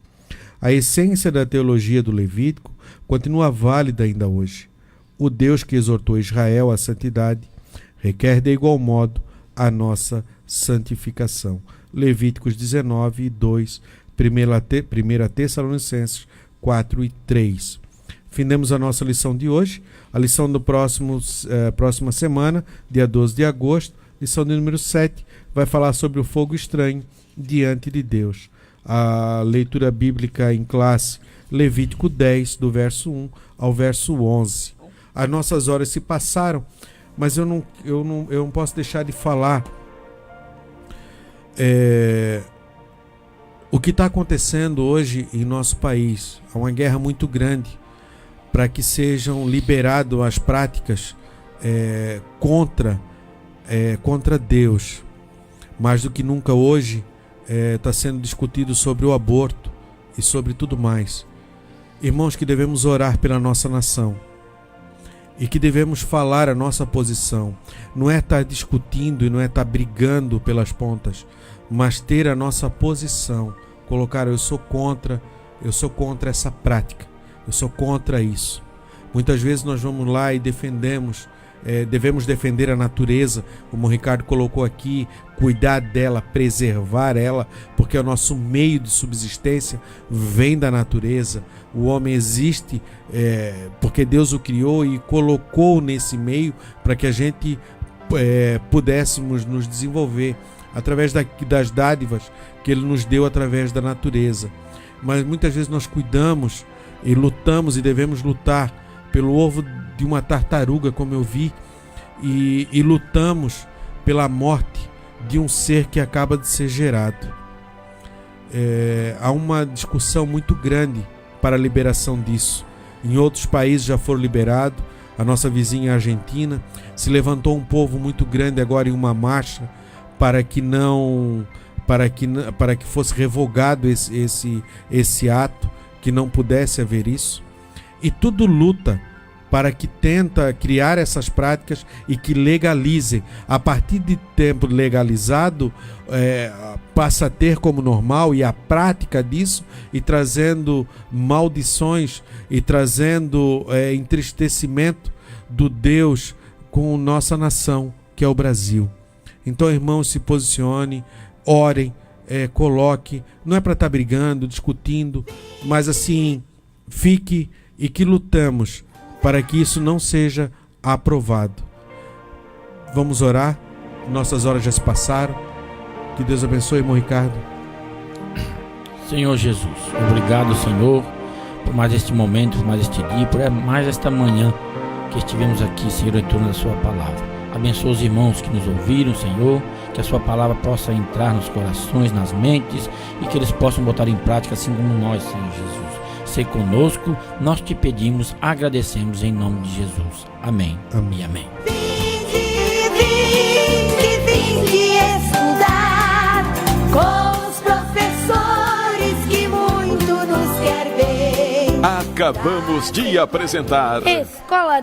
Speaker 7: A essência da teologia do Levítico continua válida ainda hoje. O Deus que exortou Israel à santidade requer de igual modo a nossa santificação. Levíticos 19, 2, 1 Tessalonicenses 4 e 3. Findemos a nossa lição de hoje. A lição do próxima semana, dia 12 de agosto, lição de número 7, vai falar sobre o fogo estranho diante de Deus. A leitura bíblica em classe, Levítico 10, do verso 1 ao verso 11. As nossas horas se passaram, mas eu não posso deixar de falar o que está acontecendo hoje em nosso país. Há uma guerra muito grande para que sejam liberadas as práticas contra Deus. Mais do que nunca hoje está sendo discutido sobre o aborto e sobre tudo mais. Irmãos, que devemos orar pela nossa nação e que devemos falar a nossa posição. Não é estar discutindo e não é estar brigando pelas pontas, mas ter a nossa posição. Colocar, eu sou contra essa prática. Eu sou contra isso. Muitas vezes nós vamos lá e devemos defender a natureza, como o Ricardo colocou aqui, cuidar dela, preservar ela, porque o nosso meio de subsistência vem da natureza. O homem existe porque Deus o criou e colocou nesse meio para que a gente pudéssemos nos desenvolver através das dádivas que Ele nos deu através da natureza. Mas muitas vezes nós cuidamos e lutamos e devemos lutar pelo ovo de uma tartaruga, como eu vi, e lutamos pela morte de um ser que acaba de ser gerado. Há uma discussão muito grande para a liberação disso. Em outros países já foram liberados. A nossa vizinha Argentina se levantou um povo muito grande agora em uma marcha para que fosse revogado esse ato, que não pudesse haver isso. E tudo luta para que tenta criar essas práticas e que legalize. A partir de tempo legalizado, passa a ter como normal e a prática disso, e trazendo maldições e trazendo entristecimento do Deus com nossa nação, que é o Brasil. Então, irmãos, se posicione, orem, coloque. Não é para estar brigando, discutindo, mas assim, fique e que lutamos para que isso não seja aprovado. Vamos orar. Nossas horas já se passaram. Que Deus abençoe, irmão Ricardo.
Speaker 8: Senhor Jesus, obrigado, Senhor, por mais este momento, por mais este dia, por mais esta manhã que estivemos aqui, Senhor, em torno da sua palavra. Abençoa os irmãos que nos ouviram, Senhor, que a sua palavra possa entrar nos corações, nas mentes, e que eles possam botar em prática, assim como nós, Senhor Jesus. Ser conosco, nós te pedimos, agradecemos em nome de Jesus. Amém.
Speaker 7: Amém.
Speaker 8: E amém.
Speaker 1: Vinde estudar com os professores que muito nos quer bem.
Speaker 3: Acabamos de apresentar
Speaker 2: Escola